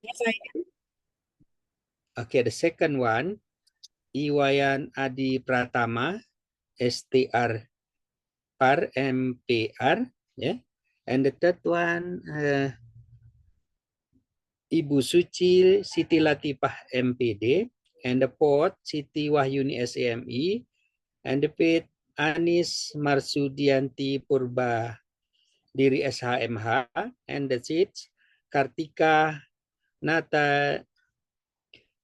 Yes, I am. Okay, the second one, Iwayan Adi Pratama, STR Par MPR, yeah. And the third one, Ibu Suci Siti Latifah MPD, and the fourth, Siti Wahyuni SAME, and the fifth, Anis Marsudianti Purba Diri SHMH, and the sixth, Kartika Nata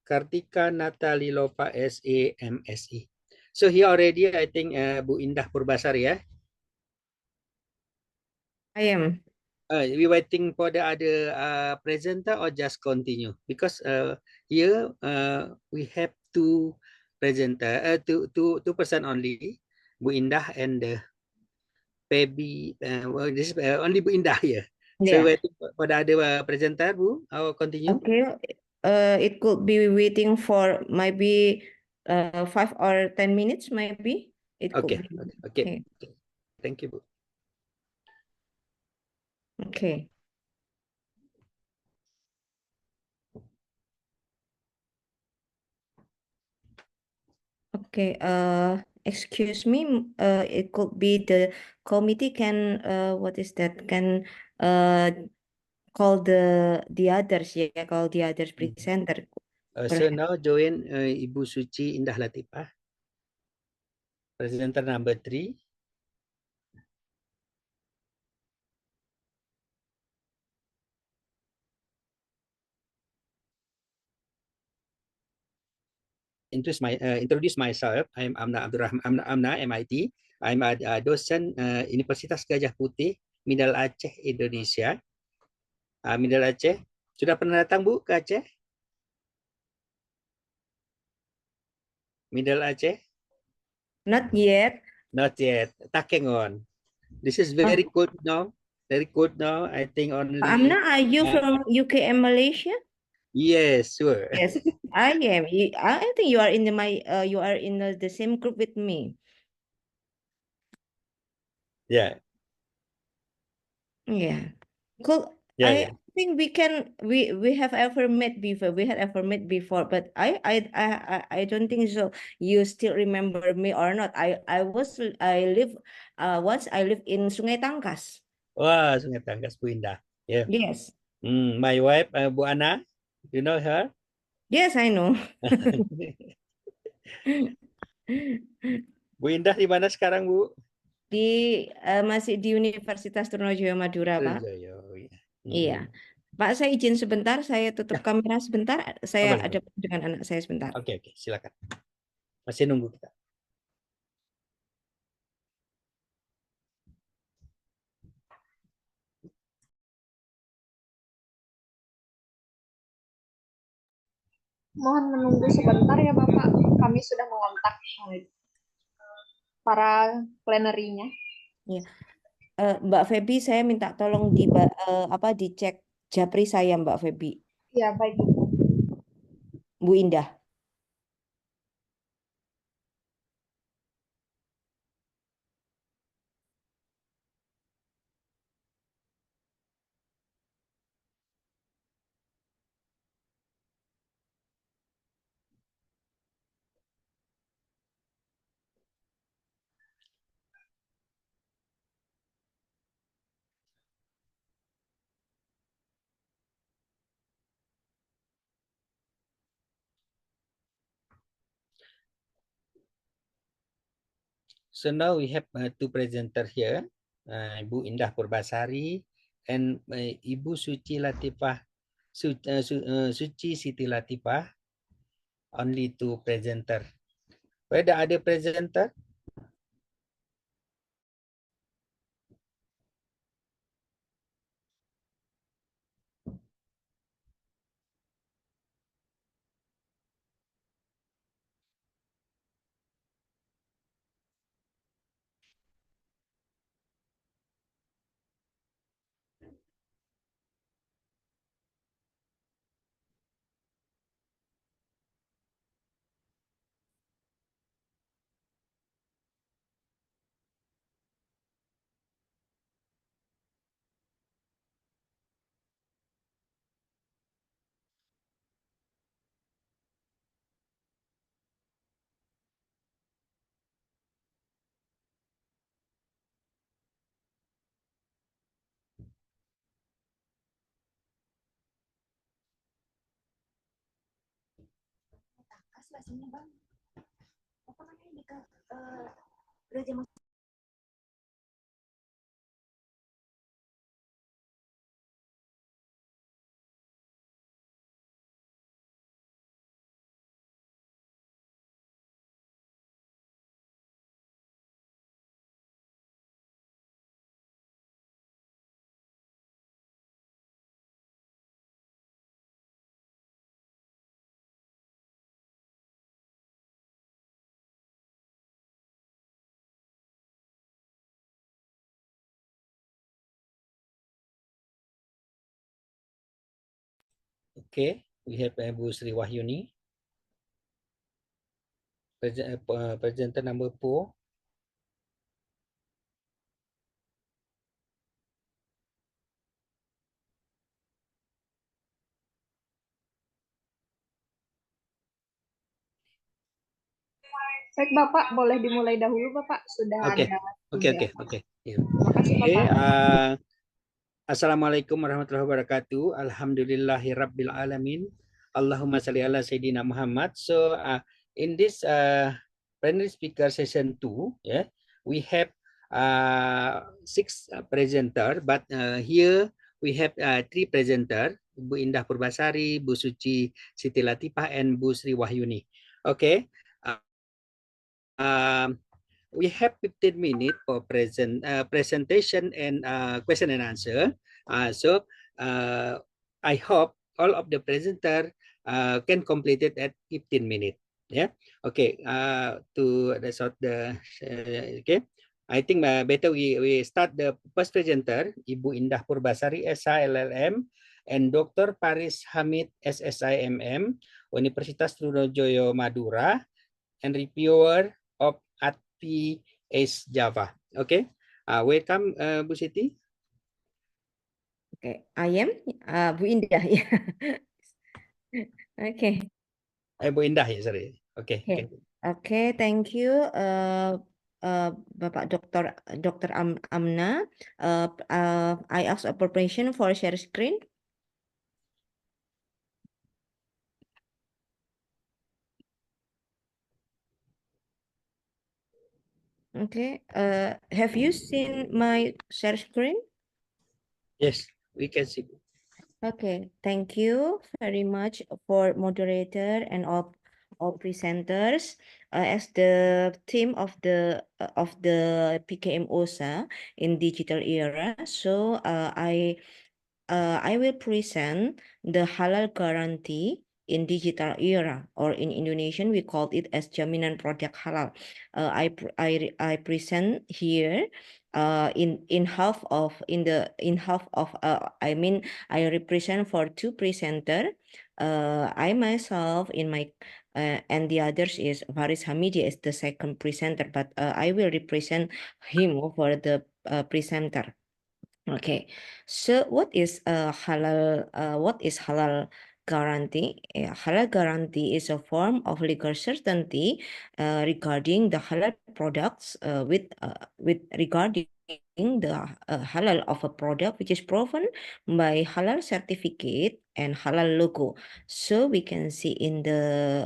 Kartika Natalilova SAMSE. So here already, I think Bu Indah Purbasari, ya. I am. We waiting for the other presenter or just continue? Because here we have two presenter, two person only, Bu Indah and Pebi. Well, this is only Bu Indah here. So Yeah. waiting for the other presenter, Bu. I'll continue. Okay. It could be waiting for maybe 5 or 10 minutes, maybe. It could Okay, be. okay, okay. Okay. Thank you, Bu. Okay. Okay. Excuse me. It could be the committee can what is that? Can call the others, yeah, call the others presenter. So Perhaps. now join Ibu Suci Indah Latifah, presenter number 3. Introduce myself. I'm Amna Abdurrahman. Amna MIT. I'm a dosen Universitas Gajah Putih, Mindal Aceh, Indonesia. Mindal Aceh. Sudah pernah datang, Bu, ke Aceh? Mindal Aceh? Not yet. Not yet. Takengon. This is very Oh, cold now. Very cold now. I think Amna, only. are you Uh, from UK and Malaysia? yes, sure. Yes, I am. I think you are in you are in the same group with me. Yeah, Yeah. Cool. yeah, yeah. I think we have ever met before. We had ever met before, but I don't think so. You still remember me or not? I live once I live in Sungai Tangkas. Wah, Sungai Tangkas, Bu Indah. Yeah. Yes. My wife, Bu Ana. You know her? Yes, I know. Bu Indah di mana sekarang, Bu? Di masih di Universitas Trunojoyo Madura, Pak. Surabaya, oh ya. Iya. Mm-mm. Pak, saya izin sebentar, saya tutup Ya, kamera sebentar. Saya boleh, ada boleh. dengan anak saya sebentar. Oke, oke, silakan. Masih nunggu kita. Mohon menunggu sebentar ya Bapak. Kami sudah mengontak para plenerinya. Ya. Mbak Feby, saya minta tolong dicek japri saya, Mbak Feby. Ya, baik Ibu. Bu Indah. So now we have two presenter here, Ibu Indah Purbasari and Ibu Suci Latifah, Suci Siti Latifah, only two presenter. Where the other presenter? translasinya bang, apa namanya di gereja Mas. Okay, we have Bu Sri Wahyuni. Presenter number 4. Baik Bapak, boleh dimulai dahulu Bapak. Sudah Okay, ada okay, 3. okay. Terima kasih Okay, Bapak. Assalamualaikum warahmatullahi wabarakatuh. Alhamdulillahi rabbil alamin. Allahumma salli ala Sayyidina Muhammad. So in this plenary speaker session 2, yeah, we have 6 presenter, but here we have 3 presenter, Bu Indah Purbasari, Bu Suci Siti Latifah, and Bu Sri Wahyuni. Okay. We have 15 minutes for presentation and question and answer. So I hope all of the presenter can complete it at 15 minutes. Yeah. Okay. That's what the okay. I think better we start the first presenter, Ibu Indah Purbasari, SHLLM, and Dr. Paris Hamid, SSIMM, Universitas Trunojoyo Madura, and reviewer of ATPS Java. Okay. Welcome, Bu Siti. Okay, I am Bu Indah. Okay. Bu Indah ya, sorry. Okay. Okay. Okay, thank you, Bapak Dr. Amna. I ask a permission for share screen. Okay. Have you seen my share screen? Yes, we can see. Okay, thank you very much for moderator and all presenters. As the theme of the PKM OSA in digital era, so I will present the halal guarantee in digital era, or in Indonesian we called it as jaminan produk halal. I present here in half of I mean I represent for 2 presenter. I myself in my and the others is Faris Hamidi is the second presenter, but I will represent him for the presenter. Okay, so what is halal? What is halal guarantee? Halal guarantee is a form of legal certainty regarding the halal products with regarding the halal of a product which is proven by halal certificate and halal logo. So we can see in the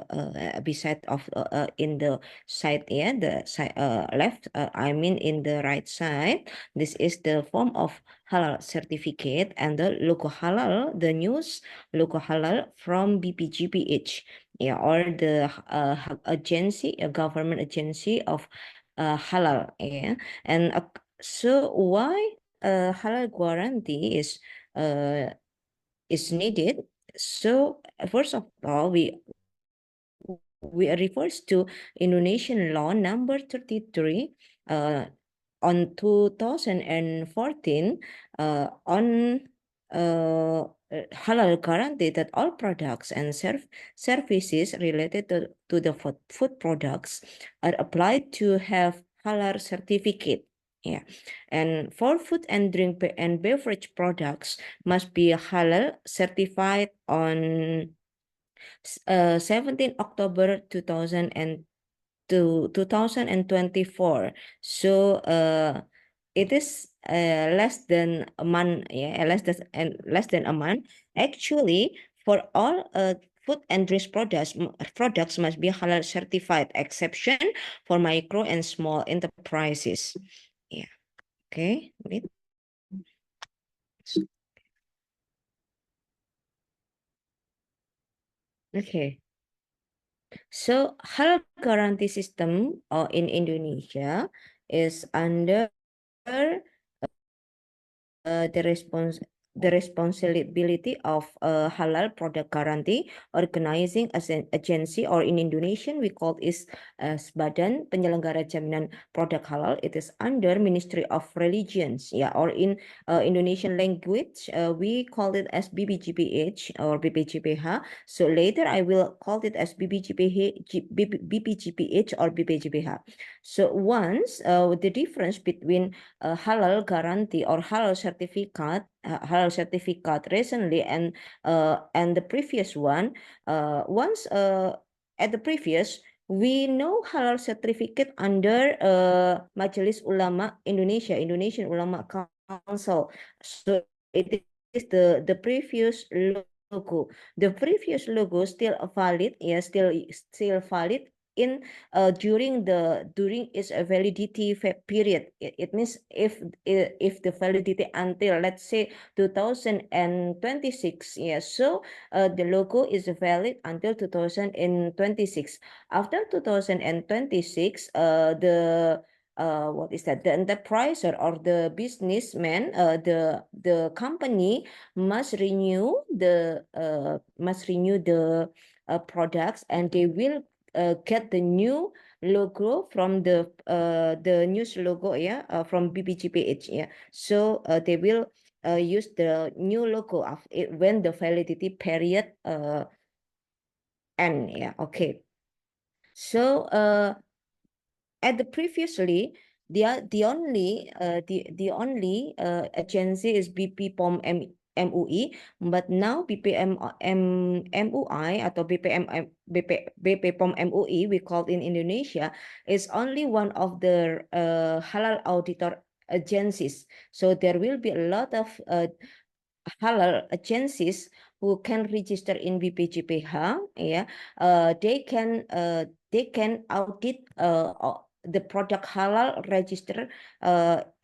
beside of in the side, yeah, the side left. I mean in the right side. This is the form of halal certificate, and the logo halal, the news logo halal from BPGPH, yeah, or the agency, a government agency of halal, yeah. And so why halal guarantee is needed? So first of all, we refers to Indonesian law number 33 on 2014 on halal guarantee that all products and services related to the food products are applied to have halal certificate. Yeah, and for food and drink and beverage products must be halal certified on 17 October 2024. So it is less than a month, yeah, less than a month. Actually, for all food and drinks products must be halal certified, exception for micro and small enterprises. Yeah. Okay. Wait. Okay. So halal guarantee system in Indonesia is under the responsibility of halal product guarantee organizing as an agency, or in Indonesian we call it as Badan Penyelenggara Jaminan Produk Halal. It is under Ministry of Religions, yeah, or in Indonesian language we call it as BPJPH or BPJPH. So later I will call it as BPJPH or BPJPH. So once the difference between halal guarantee or halal certificate recently and the previous one, once at the previous we know halal certificate under Majelis Ulama Indonesia, Indonesian Ulama Council. So it is the previous logo. The previous logo still valid, yeah, still valid in during its validity period. It means if the validity until, let's say, 2026, yeah, so the logo is valid until 2026. After 2026, what is that? The enterpriser or the businessman, the company must renew the products, and they will get the new logo from the news logo, yeah, from BPJPH, yeah. So they will use the new logo of it when the validity period end, yeah. Okay. So at the previously, the only agency is BP POM MUI, but now BPM MUI atau BP POM MUI we call in Indonesia is only one of the halal auditor agencies. So there will be a lot of halal agencies who can register in BPJPH, yeah. They can audit the product halal register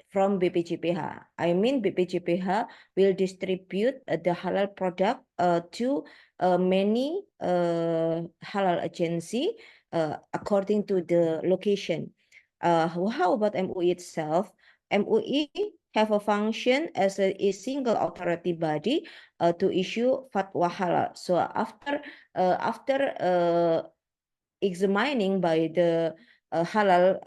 from BPJPH. I mean, BPJPH will distribute the halal product to many halal agency according to the location. How about MUI itself? MUI have a function as a single authority body to issue fatwa halal. So after examining by the halal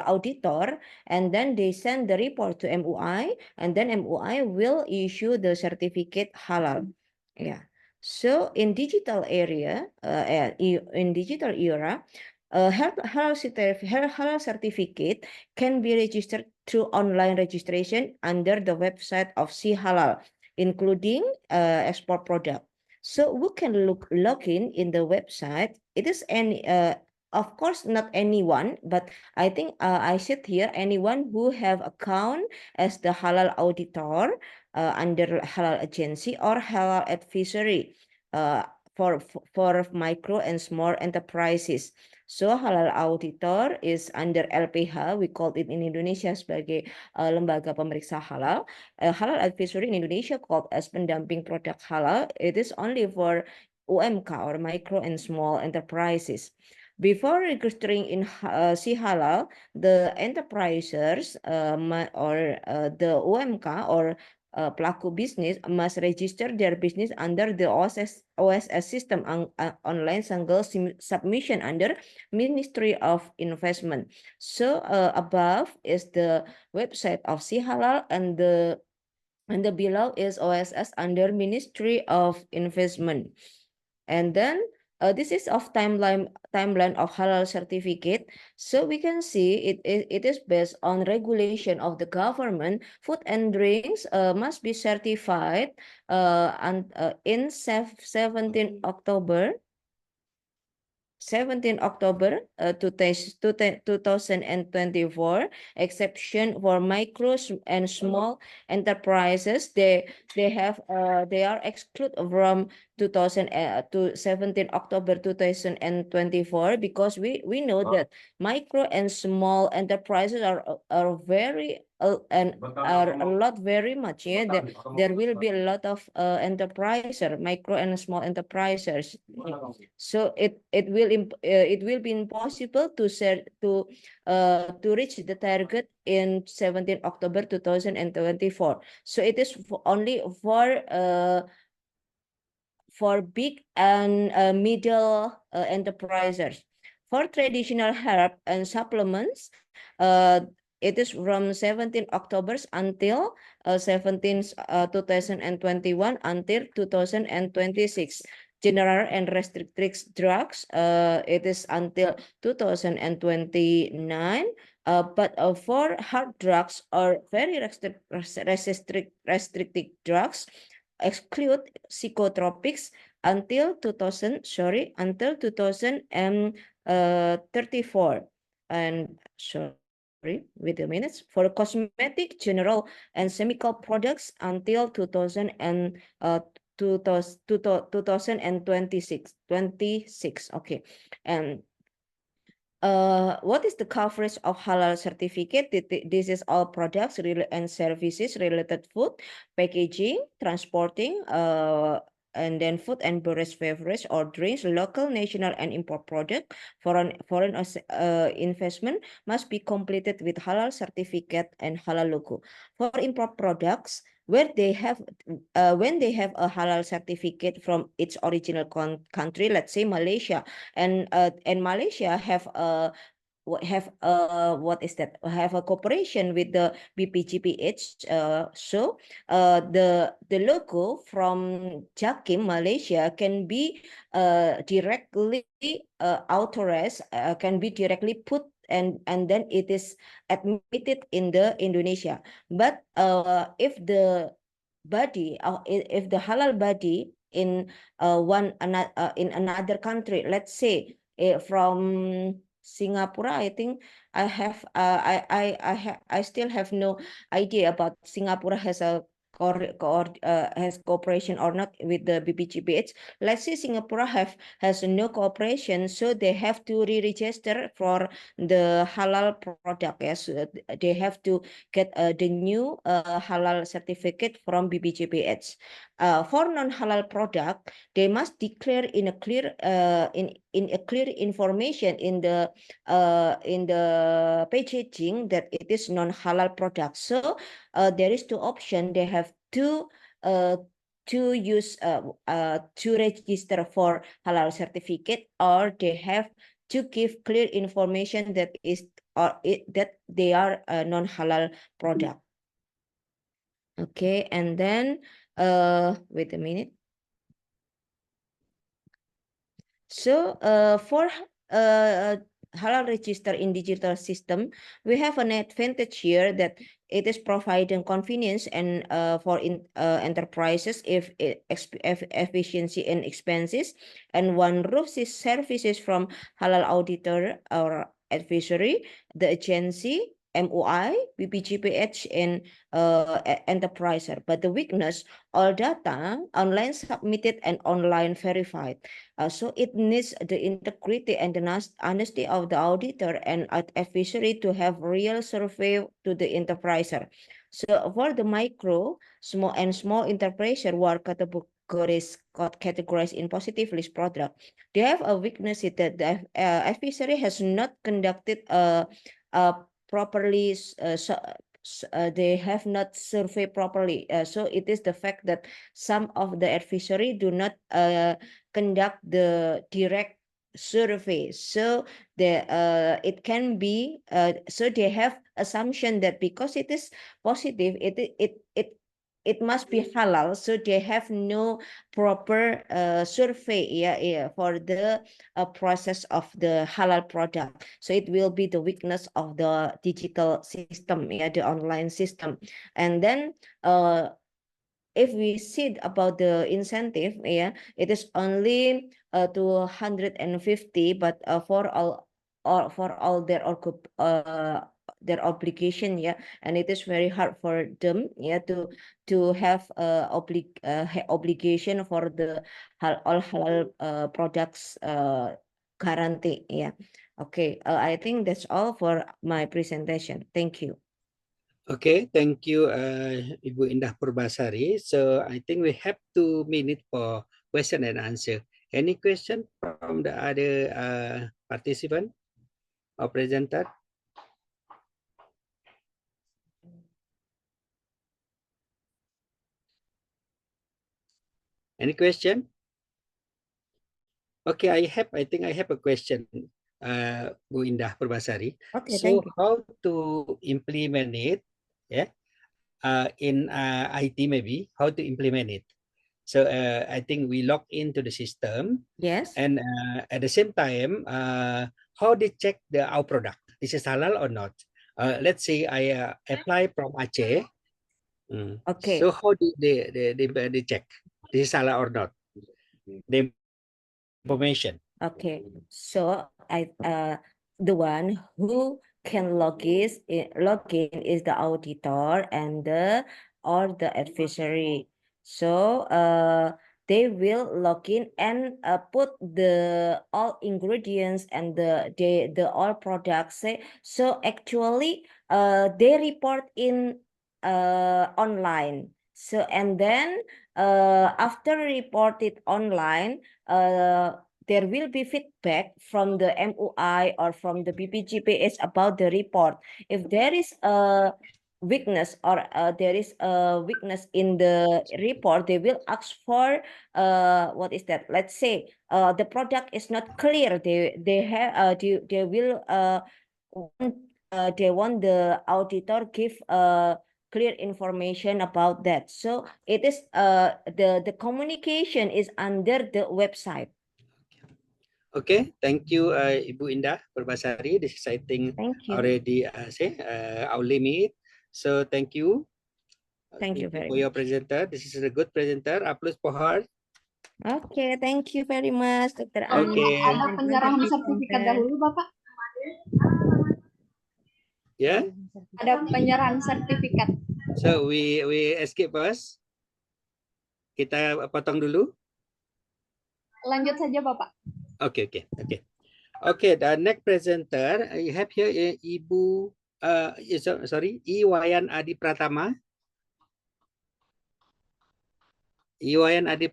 auditor, and then they send the report to MUI, and then MUI will issue the certificate halal. Yeah. So in digital area, in digital era, halal certificate can be registered through online registration under the website of SiHalal, including export product. So we can log in the website. It is any of course not anyone, but I think I said here anyone who have account as the halal auditor under halal agency or halal advisory for micro and small enterprises. So halal auditor is under LPH, we call it in Indonesia sebagai lembaga pemeriksa halal. Halal advisory in Indonesia called as pendamping produk halal. It is only for UMK or micro and small enterprises. Before registering in SiHalal, the enterprisers or the UMK or pelaku bisnis must register their business under the OSS system, online single submission under Ministry of Investment. So above is the website of SiHalal, and the below is OSS under Ministry of Investment. And then this is of timeline of halal certificate. So we can see it is based on regulation of the government. Food and drinks must be certified in 17 October 17 October 2024, exception for micro and small enterprises. They are excluded from 17 October 2024 because we know that micro and small enterprises are very and are a lot very much. Yeah, there will be a lot of enterprises, micro and small enterprises. So it will be impossible to reach the target in 17 October 2024. So it is only for big and middle enterprises. For traditional herb and supplements, it is from 17 October until 2021 until 2026. General and restricted drugs, it is until 2029. But for hard drugs or very restricted drugs, exclude psychotropics until 2034. And sorry, wait a minute. For cosmetic, general, and chemical products until 2026. Okay. And what is the coverage of halal certificate? This is all products and services related food, packaging, transporting, and then food and beverage or drinks, local, national, and import product. Foreign investment must be completed with halal certificate and halal logo. For import products, where they have when they have a halal certificate from its original country, let's say Malaysia, and Malaysia have what is that? Have a cooperation with the BPGPH. So the logo from Jakim Malaysia can be directly authorized, can be directly put, and then it is admitted in the Indonesia. But if the body, if the halal body in in another country, let's say from Singapore, I think I still have no idea about Singapore has a has cooperation or not with the BPGPH. Let's say Singapore has no cooperation, so they have to re-register for the halal product. Yes, they have to get the new halal certificate from BPGPH. For non-halal product, they must declare in a clear in a clear information in the packaging that it is non-halal product. So there is two options. They have to use to register for halal certificate, or they have to give clear information that is that they are a non-halal product. Okay, and then wait a minute. So for halal register in digital system, we have an advantage here that it is providing convenience and for enterprises if efficiency and expenses, and one roof services from halal auditor or advisory, the agency, MUI, BPGPH, and enterpriser. But the weakness, all data online submitted and online verified. So it needs the integrity and the honesty of the auditor and advisory to have real survey to the enterpriser. So for the micro, small enterpriser who are categorized in positive list product, they have a weakness that the advisory has not conducted properly. They have not surveyed properly. So it is the fact that some of the advisory do not conduct the direct survey. So it can be so they have assumption that because it is positive, it must be halal, so they have no proper survey for the process of the halal product. So it will be the weakness of the digital system, the online system. And then if we see about the incentive, yeah, it is only 250, but for all, or for all their obligation, yeah, and it is very hard for them, yeah, to have obligation for the all halal products guarantee, yeah. Okay, I think that's all for my presentation. Thank you. Okay, thank you, Ibu Indah Purbasari. So I think we have 2 minutes for question and answer. Any question from the other participant or presenter? Any question? Okay, I think I have a question, Bu Indah Purbasari. Okay, So thank you. how to implement it, yeah, in IT maybe, how to implement it? So I think we log into the system, Yes. and at the same time, how they check our product, this is halal or not? Let's say I apply from Aceh. Okay. So how do they check this is halal or not? The information. Okay, so the one who can log in is the auditor and the adversary. So they will log in and put the all ingredients and the all products. So actually they report in online. So and then after reported online, there will be feedback from the MUI or from the BPGPS about the report. If there is a weakness or there is a weakness in the report, they will ask for what is that? Let's say the product is not clear. They will they want the auditor give clear information about that. So it is the communication is under the website. Okay, thank you, Ibu Indah Purbasari. This is, I think, Thank you. already our limit. So thank you. Thank you very for your much. presenter. This is a good presenter. Applause for her. Okay, thank you very much, Dr. Okay. Ani. Ada penyerahan sertifikat dahulu, Bapak. Yeah. Ada penyerahan sertifikat. So we escape first. Kita potong dulu. Lanjut saja, Bapak. Okay. Okay, the next presenter you have here Ibu Iwayan Adi Pratama. Iwayan Adi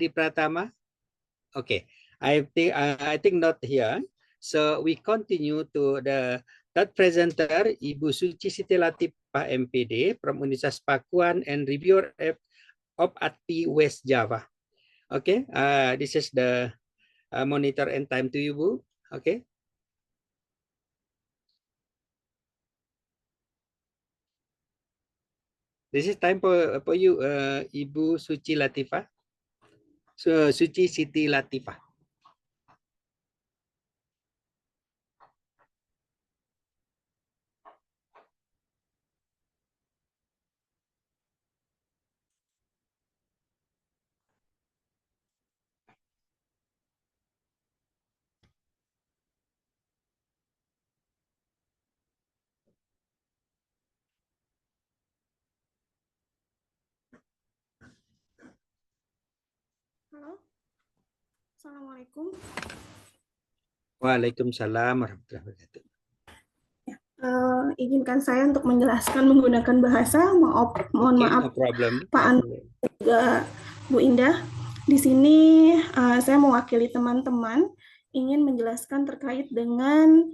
Pratama. Okay, I think not here. So we continue to the third presenter, Ibu Suci Siti Latifah MPD from Universitas Pakuan and reviewer of ATPI West Java. Okay, this is the monitor and time to you, Bu. Okay. This is time for you, Ibu Suci Latifah. So, Suci Siti Latifah. Halo, Assalamualaikum. Waalaikumsalam warahmatullahi wabarakatuh. Izinkan saya untuk menjelaskan menggunakan bahasa. Mohon maaf, no problem. Pak Andi juga Bu Indah. Di sini saya mewakili teman-teman ingin menjelaskan terkait dengan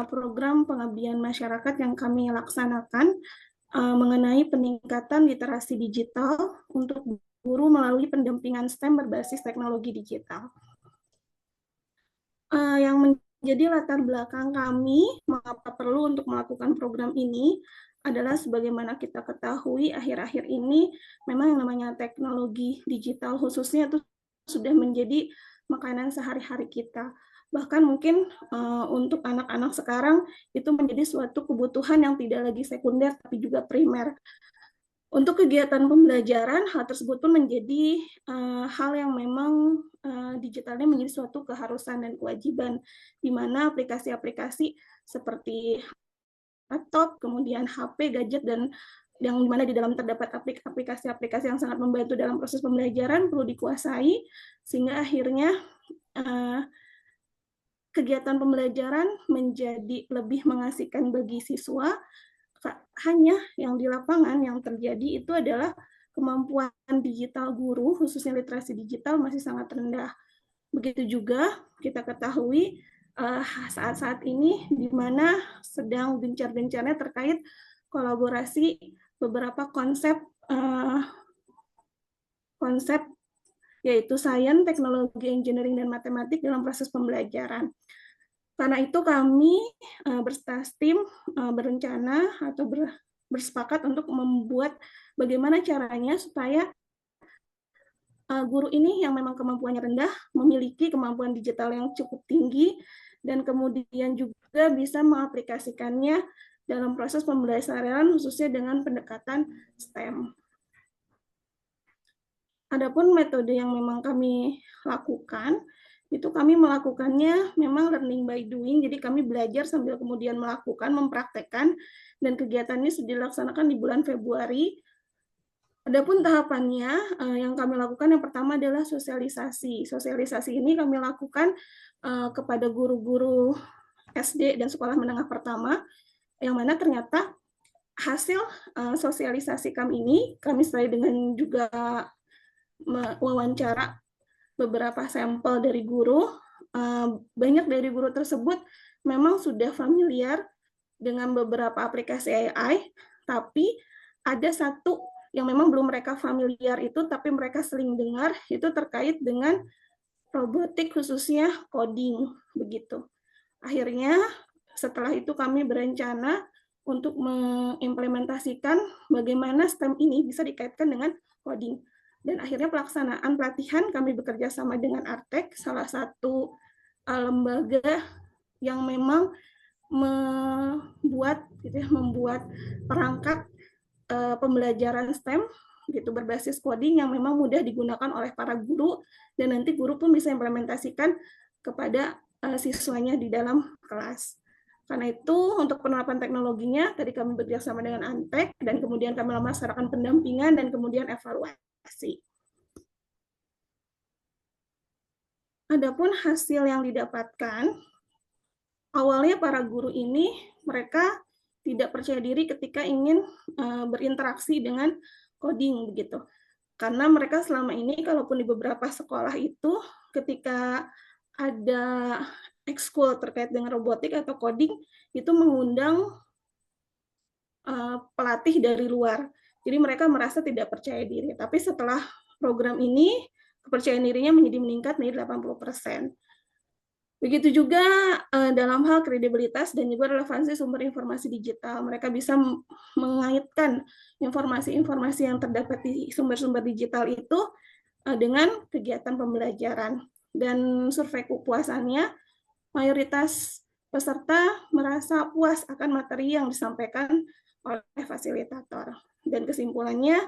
program pengabdian masyarakat yang kami laksanakan mengenai peningkatan literasi digital untuk guru melalui pendampingan STEM berbasis teknologi digital. Yang menjadi latar belakang kami mengapa perlu untuk melakukan program ini adalah sebagaimana kita ketahui akhir-akhir ini memang yang namanya teknologi digital khususnya itu sudah menjadi makanan sehari-hari kita. Bahkan mungkin untuk anak-anak sekarang itu menjadi suatu kebutuhan yang tidak lagi sekunder tapi juga primer. Untuk kegiatan pembelajaran, hal tersebut pun menjadi hal yang memang digitalnya menjadi suatu keharusan dan kewajiban, di mana aplikasi-aplikasi seperti laptop, kemudian HP, gadget, dan yang dimana di dalam terdapat aplikasi-aplikasi yang sangat membantu dalam proses pembelajaran perlu dikuasai, sehingga akhirnya kegiatan pembelajaran menjadi lebih mengasihkan bagi siswa. Hanya yang di lapangan yang terjadi itu adalah kemampuan digital guru, khususnya literasi digital, masih sangat rendah. Begitu juga kita ketahui saat-saat ini di mana sedang gencar-gencarnya terkait kolaborasi beberapa konsep yaitu sains, teknologi, engineering, dan matematik dalam proses pembelajaran. Karena itu kami berstaff tim berencana atau bersepakat untuk membuat bagaimana caranya supaya guru ini yang memang kemampuannya rendah memiliki kemampuan digital yang cukup tinggi dan kemudian juga bisa mengaplikasikannya dalam proses pembelajaran khususnya dengan pendekatan STEM. Adapun metode yang memang kami lakukan, itu kami melakukannya memang learning by doing, jadi kami belajar sambil kemudian melakukan, mempraktekkan, dan kegiatan ini sudah dilaksanakan di bulan Februari. Adapun tahapannya yang kami lakukan yang pertama adalah sosialisasi. Sosialisasi ini kami lakukan kepada guru-guru SD dan sekolah menengah pertama, yang mana ternyata hasil sosialisasi kami sesuai dengan juga wawancara beberapa sampel dari guru, banyak dari guru tersebut memang sudah familiar dengan beberapa aplikasi AI, tapi ada satu yang memang belum mereka familiar itu, tapi mereka sering dengar, itu terkait dengan robotik khususnya coding, begitu. Akhirnya setelah itu kami berencana untuk mengimplementasikan bagaimana STEM ini bisa dikaitkan dengan coding. Dan akhirnya pelaksanaan pelatihan kami bekerja sama dengan Artek, salah satu lembaga yang memang membuat perangkat pembelajaran STEM gitu berbasis coding yang memang mudah digunakan oleh para guru dan nanti guru pun bisa implementasikan kepada siswanya di dalam kelas. Karena itu untuk penerapan teknologinya tadi kami bekerjasama dengan Antek dan kemudian kami melaksanakan pendampingan dan kemudian evaluasi. Adapun hasil yang didapatkan, awalnya para guru ini mereka tidak percaya diri ketika ingin berinteraksi dengan coding begitu. Karena mereka selama ini kalaupun di beberapa sekolah itu ketika ada ekskul terkait dengan robotik atau coding itu mengundang pelatih dari luar. Jadi mereka merasa tidak percaya diri. Tapi setelah program ini kepercayaan dirinya meningkat menjadi 80%. Begitu juga dalam hal kredibilitas dan juga relevansi sumber informasi digital. Mereka bisa mengaitkan informasi-informasi yang terdapat di sumber-sumber digital itu dengan kegiatan pembelajaran. Dan survei kepuasannya, mayoritas peserta merasa puas akan materi yang disampaikan oleh fasilitator. Dan kesimpulannya,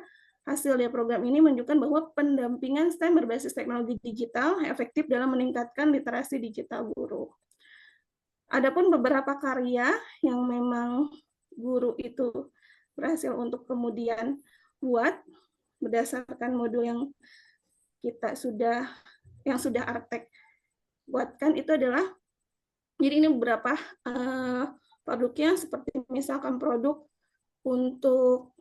hasil dari program ini menunjukkan bahwa pendampingan STEM berbasis teknologi digital efektif dalam meningkatkan literasi digital guru. Adapun beberapa karya yang memang guru itu berhasil untuk kemudian buat berdasarkan modul yang kita sudah Artek buatkan itu adalah, jadi ini beberapa produknya seperti misalkan produk untuk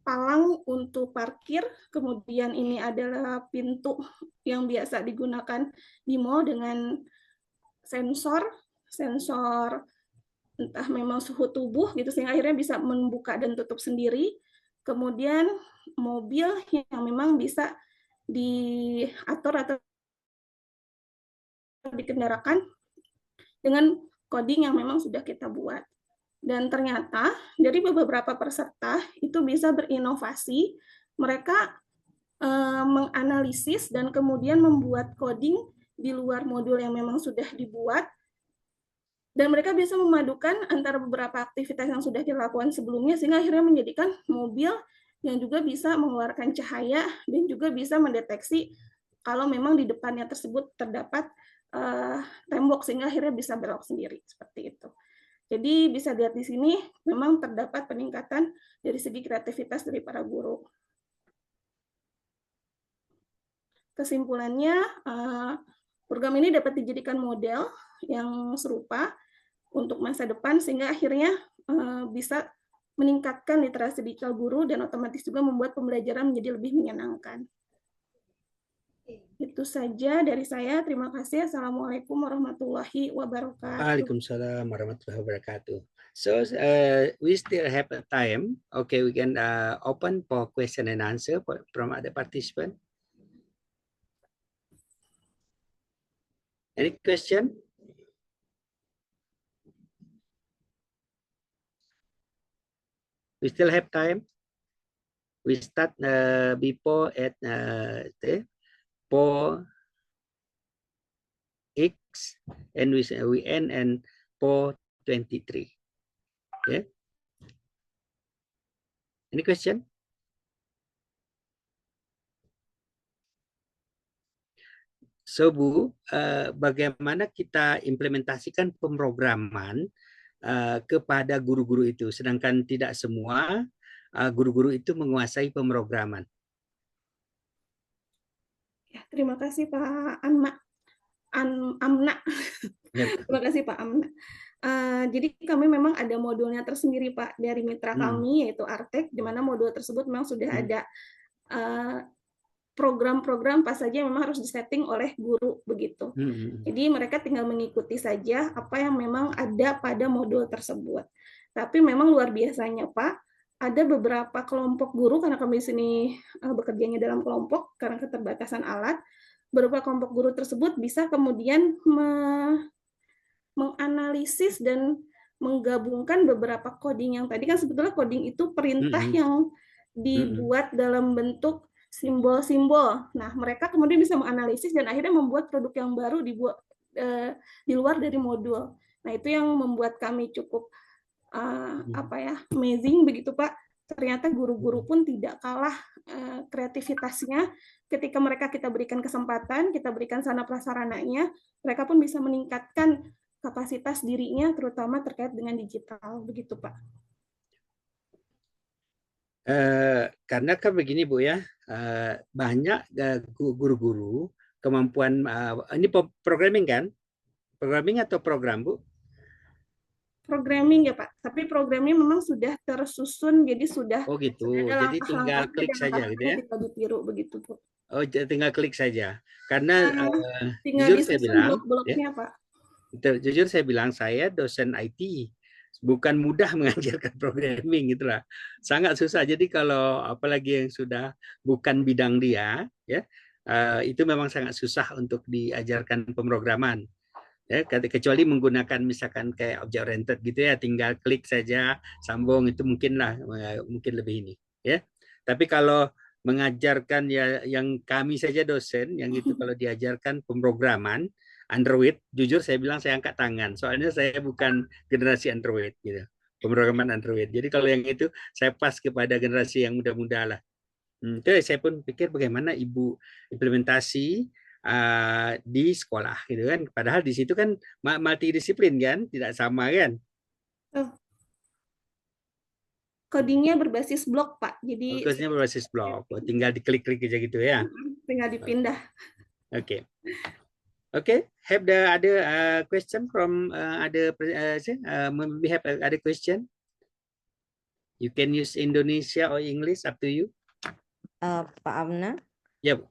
palang untuk parkir, kemudian ini adalah pintu yang biasa digunakan di mall dengan sensor entah memang suhu tubuh gitu sehingga akhirnya bisa membuka dan tutup sendiri. Kemudian mobil yang memang bisa diatur atau dikendarakan dengan coding yang memang sudah kita buat. Dan ternyata dari beberapa peserta itu bisa berinovasi, mereka menganalisis dan kemudian membuat coding di luar modul yang memang sudah dibuat, dan mereka bisa memadukan antara beberapa aktivitas yang sudah dilakukan sebelumnya sehingga akhirnya menjadikan mobil yang juga bisa mengeluarkan cahaya dan juga bisa mendeteksi kalau memang di depannya tersebut terdapat tembok sehingga akhirnya bisa belok sendiri seperti itu. Jadi bisa dilihat di sini memang terdapat peningkatan dari segi kreativitas dari para guru. Kesimpulannya, program ini dapat dijadikan model yang serupa untuk masa depan sehingga akhirnya bisa meningkatkan literasi digital guru dan otomatis juga membuat pembelajaran menjadi lebih menyenangkan. Itu saja dari saya. Terima kasih. Assalamualaikum warahmatullahi wabarakatuh. Waalaikumsalam warahmatullahi wabarakatuh. So we still have a time. Okay, we can open for question and answer from other participant. Any question? We still have time. We start before at 4x and we end at 4:23. Okay. Any question? So Bu, bagaimana kita implementasikan pemrograman kepada guru-guru itu, sedangkan tidak semua guru-guru itu menguasai pemrograman. Ya, terima kasih Pak Amna. Yep. Terima kasih Pak Amna. Jadi kami memang ada modulnya tersendiri Pak dari mitra kami yaitu Artek, di mana modul tersebut memang sudah ada program-program apa saja yang memang harus disetting oleh guru begitu. Jadi mereka tinggal mengikuti saja apa yang memang ada pada modul tersebut. Tapi memang luar biasanya Pak, ada beberapa kelompok guru karena kami di sini bekerjanya dalam kelompok karena keterbatasan alat. Beberapa kelompok guru tersebut bisa kemudian menganalisis dan menggabungkan beberapa coding yang tadi kan sebetulnya coding itu perintah yang dibuat dalam bentuk simbol-simbol. Nah, mereka kemudian bisa menganalisis dan akhirnya membuat produk yang baru dibuat di luar dari modul. Nah, itu yang membuat kami cukup amazing begitu Pak. Ternyata guru-guru pun tidak kalah kreativitasnya ketika kita berikan kesempatan, kita berikan sarana prasarananya, mereka pun bisa meningkatkan kapasitas dirinya terutama terkait dengan digital begitu Pak. Karena kan begini Bu ya, banyak guru-guru kemampuan ini programming kan? Programming atau program Bu? Programming ya Pak, tapi programnya memang sudah tersusun jadi sudah. Oh gitu, jadi tinggal klik saja gitu ya? Tinggal ditiru begitu Bu. Oh tinggal klik saja, karena tinggal jujur saya bilang, blok-bloknya Pak. Jujur saya bilang saya dosen IT. Bukan mudah mengajarkan programming gitulah, sangat susah. Jadi kalau apalagi yang sudah bukan bidang dia, ya itu memang sangat susah untuk diajarkan pemrograman. Ya, kecuali menggunakan misalkan kayak object oriented gitu ya, tinggal klik saja, sambung itu mungkin lebih ini. Ya, tapi kalau mengajarkan ya yang kami saja dosen yang itu kalau diajarkan pemrograman Android, jujur saya bilang saya angkat tangan. Soalnya saya bukan generasi Android gitu. Pemrograman Android. Jadi kalau yang itu saya pas kepada generasi yang muda-muda lah. Itu saya pun pikir bagaimana Ibu implementasi di sekolah gitu kan. Padahal di situ kan multidisiplin kan, tidak sama kan. Codingnya berbasis blok Pak. Jadi codingnya berbasis blok. Tinggal diklik-klik aja gitu ya. Tinggal dipindah. Oke. Okay, have the other question from other we have other question. You can use Indonesia or English, up to you. Pak Amna. Yep.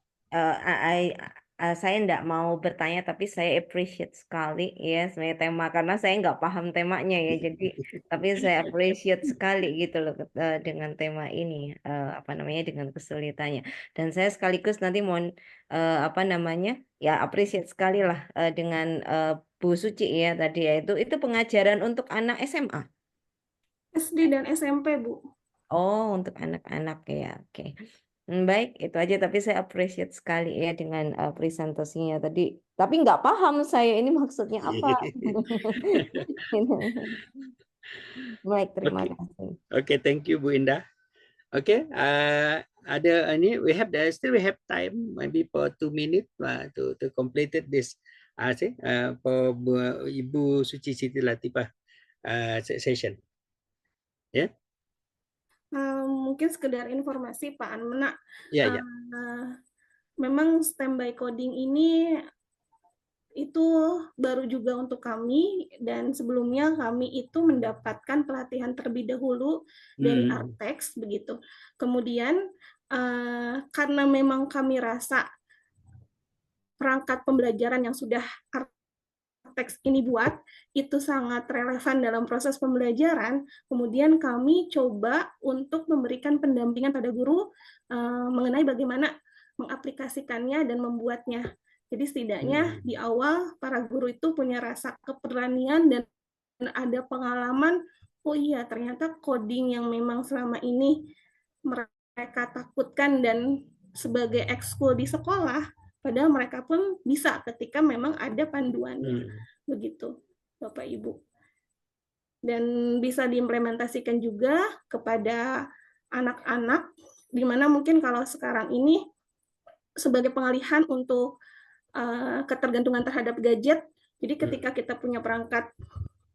Saya enggak mau bertanya tapi saya appreciate sekali ya sebenarnya tema karena saya nggak paham temanya ya jadi tapi saya appreciate sekali gitu loh dengan tema ini dengan kesulitannya dan saya sekaligus nanti mau appreciate sekali lah dengan Bu Suci ya tadi ya itu pengajaran untuk anak SMA. SD dan SMP Bu. Oh untuk anak-anak ya oke. Baik, itu aja. Tapi saya appreciate sekali ya dengan presentasinya tadi. Tapi nggak paham saya ini maksudnya apa. Baik, terima Okay, kasih. okay, thank you Bu Indah. Okay, ada ini we have time maybe for 2 minutes to complete this for Ibu Suci Siti Latifah session. Ya, Mungkin sekedar informasi Pak Anmena, ya, ya. memang standby coding ini itu baru juga untuk kami, dan sebelumnya kami itu mendapatkan pelatihan terlebih dahulu dari Artex begitu. Kemudian karena memang kami rasa perangkat pembelajaran yang sudah Artex ini buat itu sangat relevan dalam proses pembelajaran, kemudian kami coba untuk memberikan pendampingan pada guru mengenai bagaimana mengaplikasikannya dan membuatnya. Jadi setidaknya di awal para guru itu punya rasa keberanian dan ada pengalaman, oh iya ternyata coding yang memang selama ini mereka takutkan dan sebagai ekskul di sekolah, padahal mereka pun bisa ketika memang ada panduannya. Begitu, Bapak Ibu. Dan bisa diimplementasikan juga kepada anak-anak, di mana mungkin kalau sekarang ini sebagai pengalihan untuk ketergantungan terhadap gadget. Jadi ketika kita punya perangkat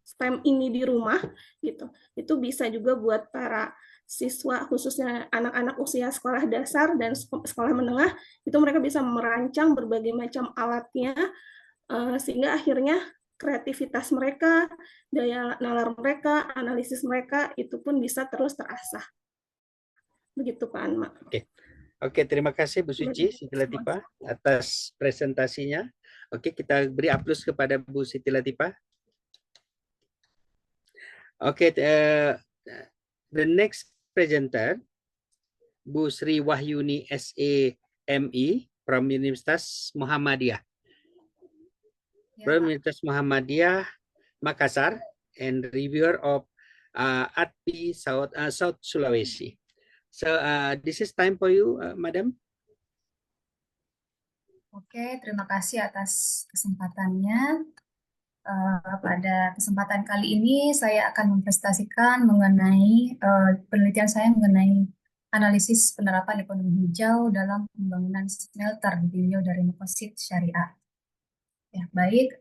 STEM ini di rumah, gitu, itu bisa juga buat para siswa, khususnya anak-anak usia sekolah dasar dan sekolah menengah, itu mereka bisa merancang berbagai macam alatnya, sehingga akhirnya kreativitas mereka, daya nalar mereka, analisis mereka, itu pun bisa terus terasah. Begitu Pak Anma. Oke, terima kasih Bu Suci Siti Latifah atas presentasinya. Oke, kita beri aplaus kepada Bu Siti Latifah. Oke, the next presenter, Bu Sri Wahyuni SAME from Universitas Muhammadiyah. From Universitas Muhammadiyah Makassar and reviewer of ATPI South Sulawesi. So this is time for you, Madam. Oke, terima kasih atas kesempatannya. Pada kesempatan kali ini saya akan mempresentasikan mengenai penelitian saya mengenai analisis penerapan ekonomi hijau dalam pembangunan smelter di Riau dari Deposit Syariah. Ya, baik.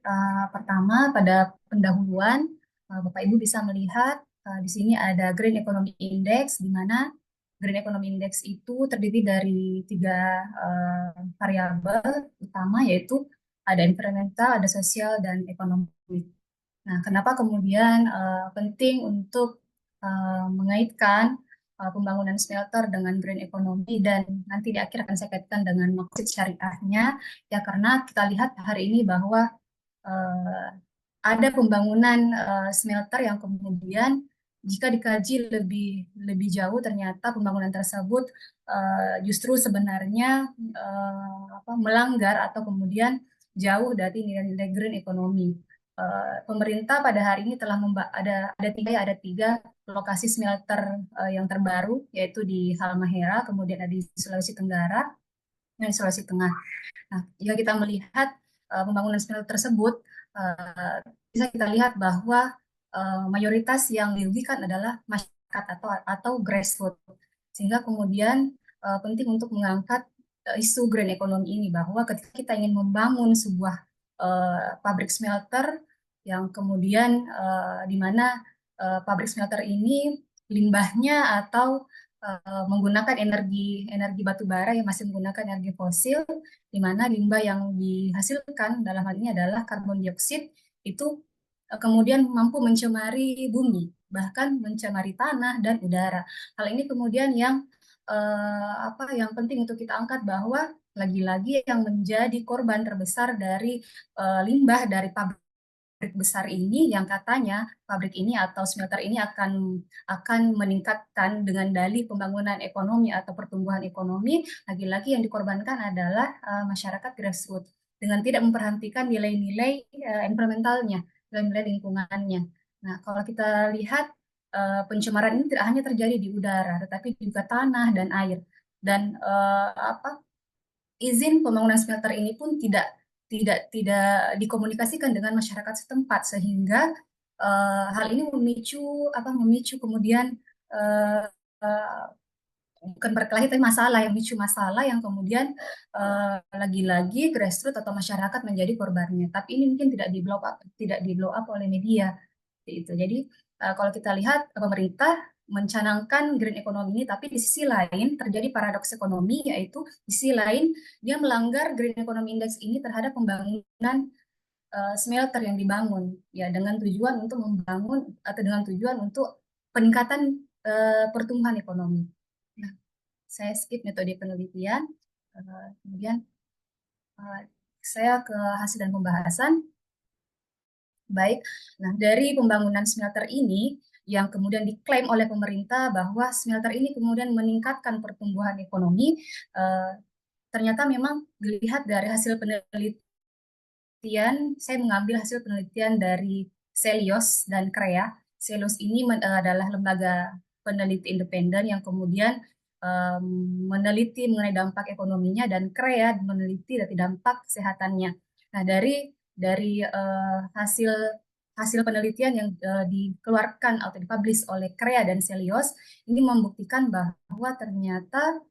Pertama, pada pendahuluan, Bapak Ibu bisa melihat di sini ada Green Economy Index, di mana Green Economy Index itu terdiri dari 3 variabel utama, yaitu ada environmental, ada sosial, dan ekonomi. Nah, kenapa kemudian penting untuk mengaitkan pembangunan smelter dengan green economy, dan nanti di akhir akan saya kaitkan dengan maksud syariahnya, ya karena kita lihat hari ini bahwa ada pembangunan smelter yang kemudian jika dikaji lebih jauh, ternyata pembangunan tersebut justru sebenarnya melanggar atau kemudian jauh dari nilai-nilai green economy. Pemerintah pada hari ini telah ada tiga lokasi smelter yang terbaru, yaitu di Halmahera, kemudian ada di Sulawesi Tenggara dan Sulawesi Tengah. Nah, jika kita melihat pembangunan smelter tersebut, bisa kita lihat bahwa mayoritas yang dirugikan adalah masyarakat atau grassroots, sehingga kemudian penting untuk mengangkat isu green economy ini, bahwa ketika kita ingin membangun sebuah pabrik smelter yang kemudian di mana pabrik smelter ini limbahnya atau menggunakan energi batu bara yang masih menggunakan energi fosil, di mana limbah yang dihasilkan dalam hal ini adalah karbon dioksida, itu kemudian mampu mencemari bumi, bahkan mencemari tanah dan udara. Hal ini kemudian yang penting untuk kita angkat, bahwa lagi-lagi yang menjadi korban terbesar dari limbah dari pabrik besar ini, yang katanya pabrik ini atau smelter ini akan meningkatkan dengan dalih pembangunan ekonomi atau pertumbuhan ekonomi, lagi-lagi yang dikorbankan adalah masyarakat grassroots dengan tidak memperhatikan nilai-nilai environmentalnya, nilai-nilai lingkungannya. Nah, kalau kita lihat pencemaran ini tidak hanya terjadi di udara, tetapi juga tanah dan air. dan izin pembangunan smelter ini pun tidak dikomunikasikan dengan masyarakat setempat, sehingga hal ini memicu kemudian eh, eh, bukan berkelahi tapi memicu masalah yang kemudian lagi-lagi grassroots atau masyarakat menjadi korbannya. Tapi ini mungkin tidak di blow up oleh media itu. Jadi kalau kita lihat pemerintah mencanangkan green economy ini, tapi di sisi lain terjadi paradoks ekonomi, yaitu di sisi lain dia melanggar green economy index ini terhadap pembangunan smelter yang dibangun ya dengan tujuan untuk membangun atau dengan tujuan untuk peningkatan pertumbuhan ekonomi. Nah, saya skip metode penelitian, kemudian saya ke hasil dan pembahasan. Baik, nah dari pembangunan smelter ini yang kemudian diklaim oleh pemerintah bahwa smelter ini kemudian meningkatkan pertumbuhan ekonomi, ternyata memang dilihat dari hasil penelitian, saya mengambil hasil penelitian dari Celios dan CREA. Celios ini adalah lembaga peneliti independen yang kemudian meneliti mengenai dampak ekonominya, dan CREA meneliti dari dampak kesehatannya. Nah, dari hasil penelitian yang dikeluarkan atau dipublish oleh CREA dan Celios ini membuktikan bahwa ternyata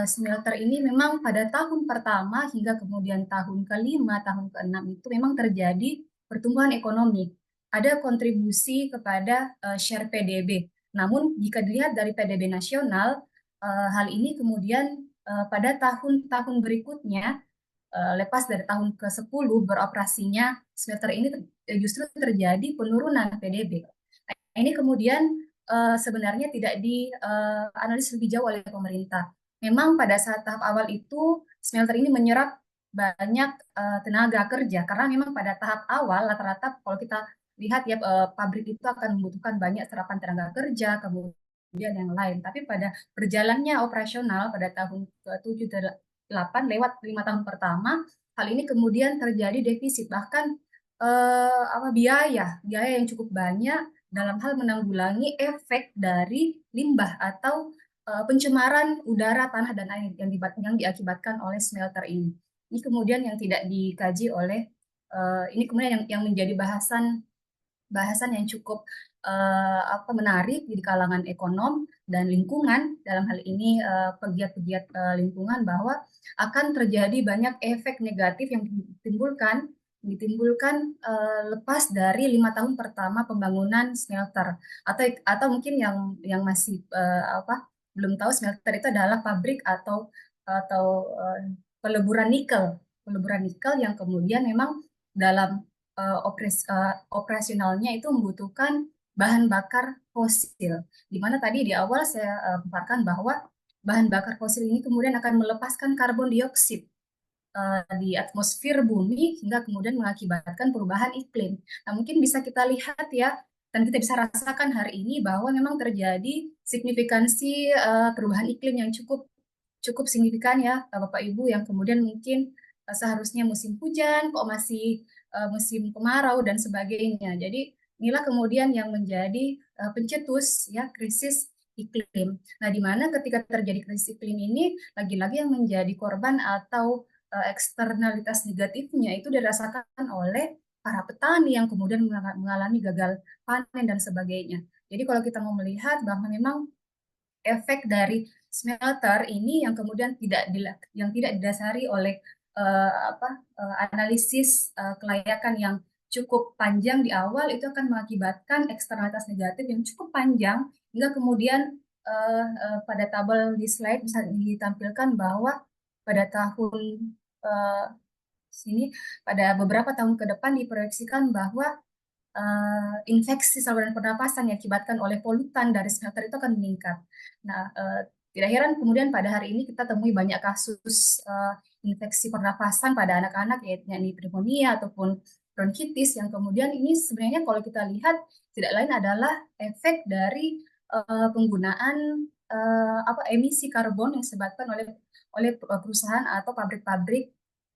smelter ini memang pada tahun pertama hingga kemudian tahun ke-5, tahun ke-6 itu memang terjadi pertumbuhan ekonomi. Ada kontribusi kepada share PDB. Namun jika dilihat dari PDB nasional, hal ini kemudian pada tahun-tahun berikutnya, lepas dari tahun ke-10 beroperasinya smelter ini justru terjadi penurunan PDB. Nah, ini kemudian sebenarnya tidak dianalisis lebih jauh oleh pemerintah. Memang pada saat tahap awal itu smelter ini menyerap banyak tenaga kerja, karena memang pada tahap awal rata-rata kalau kita lihat ya pabrik itu akan membutuhkan banyak serapan tenaga kerja, kemudian yang lain. Tapi pada berjalannya operasional pada tahun ke-7 8 lewat 5 tahun pertama, hal ini kemudian terjadi defisit, bahkan biaya yang cukup banyak dalam hal menanggulangi efek dari limbah atau pencemaran udara, tanah, dan air yang diakibatkan oleh smelter ini. Ini kemudian yang tidak dikaji oleh ini kemudian yang menjadi bahasan yang cukup menarik di kalangan ekonom dan lingkungan, dalam hal ini pegiat-pegiat lingkungan, bahwa akan terjadi banyak efek negatif yang ditimbulkan lepas dari 5 tahun pertama pembangunan smelter, atau mungkin yang masih belum tahu, smelter itu adalah pabrik atau peleburan nikel yang kemudian memang dalam operasionalnya itu membutuhkan bahan bakar fosil, di mana tadi di awal saya paparkan bahwa bahan bakar fosil ini kemudian akan melepaskan karbon dioksida di atmosfer bumi, hingga kemudian mengakibatkan perubahan iklim. Nah, mungkin bisa kita lihat ya, dan kita bisa rasakan hari ini bahwa memang terjadi signifikansi perubahan iklim yang cukup signifikan ya, Bapak Ibu, yang kemudian mungkin seharusnya musim hujan kok masih musim kemarau dan sebagainya. Jadi inilah kemudian yang menjadi pencetus ya krisis iklim. Nah, di mana ketika terjadi krisis iklim ini, lagi-lagi yang menjadi korban atau eksternalitas negatifnya itu dirasakan oleh para petani yang kemudian mengalami gagal panen dan sebagainya. Jadi kalau kita mau melihat bahwa memang efek dari smelter ini yang kemudian tidak didasari oleh analisis kelayakan yang cukup panjang di awal, itu akan mengakibatkan eksternalitas negatif yang cukup panjang, hingga kemudian pada tabel di slide bisa ditampilkan bahwa pada tahun sini, pada beberapa tahun ke depan diproyeksikan bahwa infeksi saluran pernapasan yang diakibatkan oleh polutan dari smelter itu akan meningkat. Nah, tidak heran kemudian pada hari ini kita temui banyak kasus infeksi pernapasan pada anak-anak, yakni pneumonia ataupun bronkitis, yang kemudian ini sebenarnya kalau kita lihat tidak lain adalah efek dari penggunaan emisi karbon yang disebabkan oleh perusahaan atau pabrik-pabrik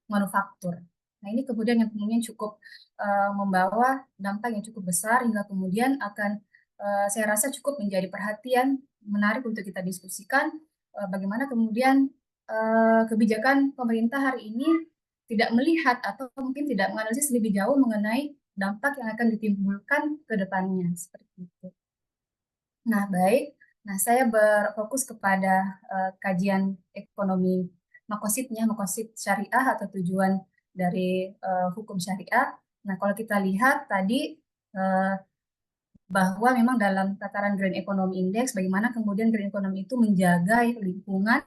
manufaktur. Nah, ini kemudian yang cukup membawa dampak yang cukup besar, hingga kemudian akan saya rasa cukup menjadi perhatian menarik untuk kita diskusikan bagaimana kemudian kebijakan pemerintah hari ini tidak melihat atau mungkin tidak menganalisis lebih jauh mengenai dampak yang akan ditimbulkan ke depannya seperti itu. Nah, baik. Nah, saya berfokus kepada kajian ekonomi makositnya, makosit syariah atau tujuan dari hukum syariah. Nah, kalau kita lihat tadi bahwa memang dalam tataran Green Economy Index, bagaimana kemudian Green Economy itu menjaga lingkungan,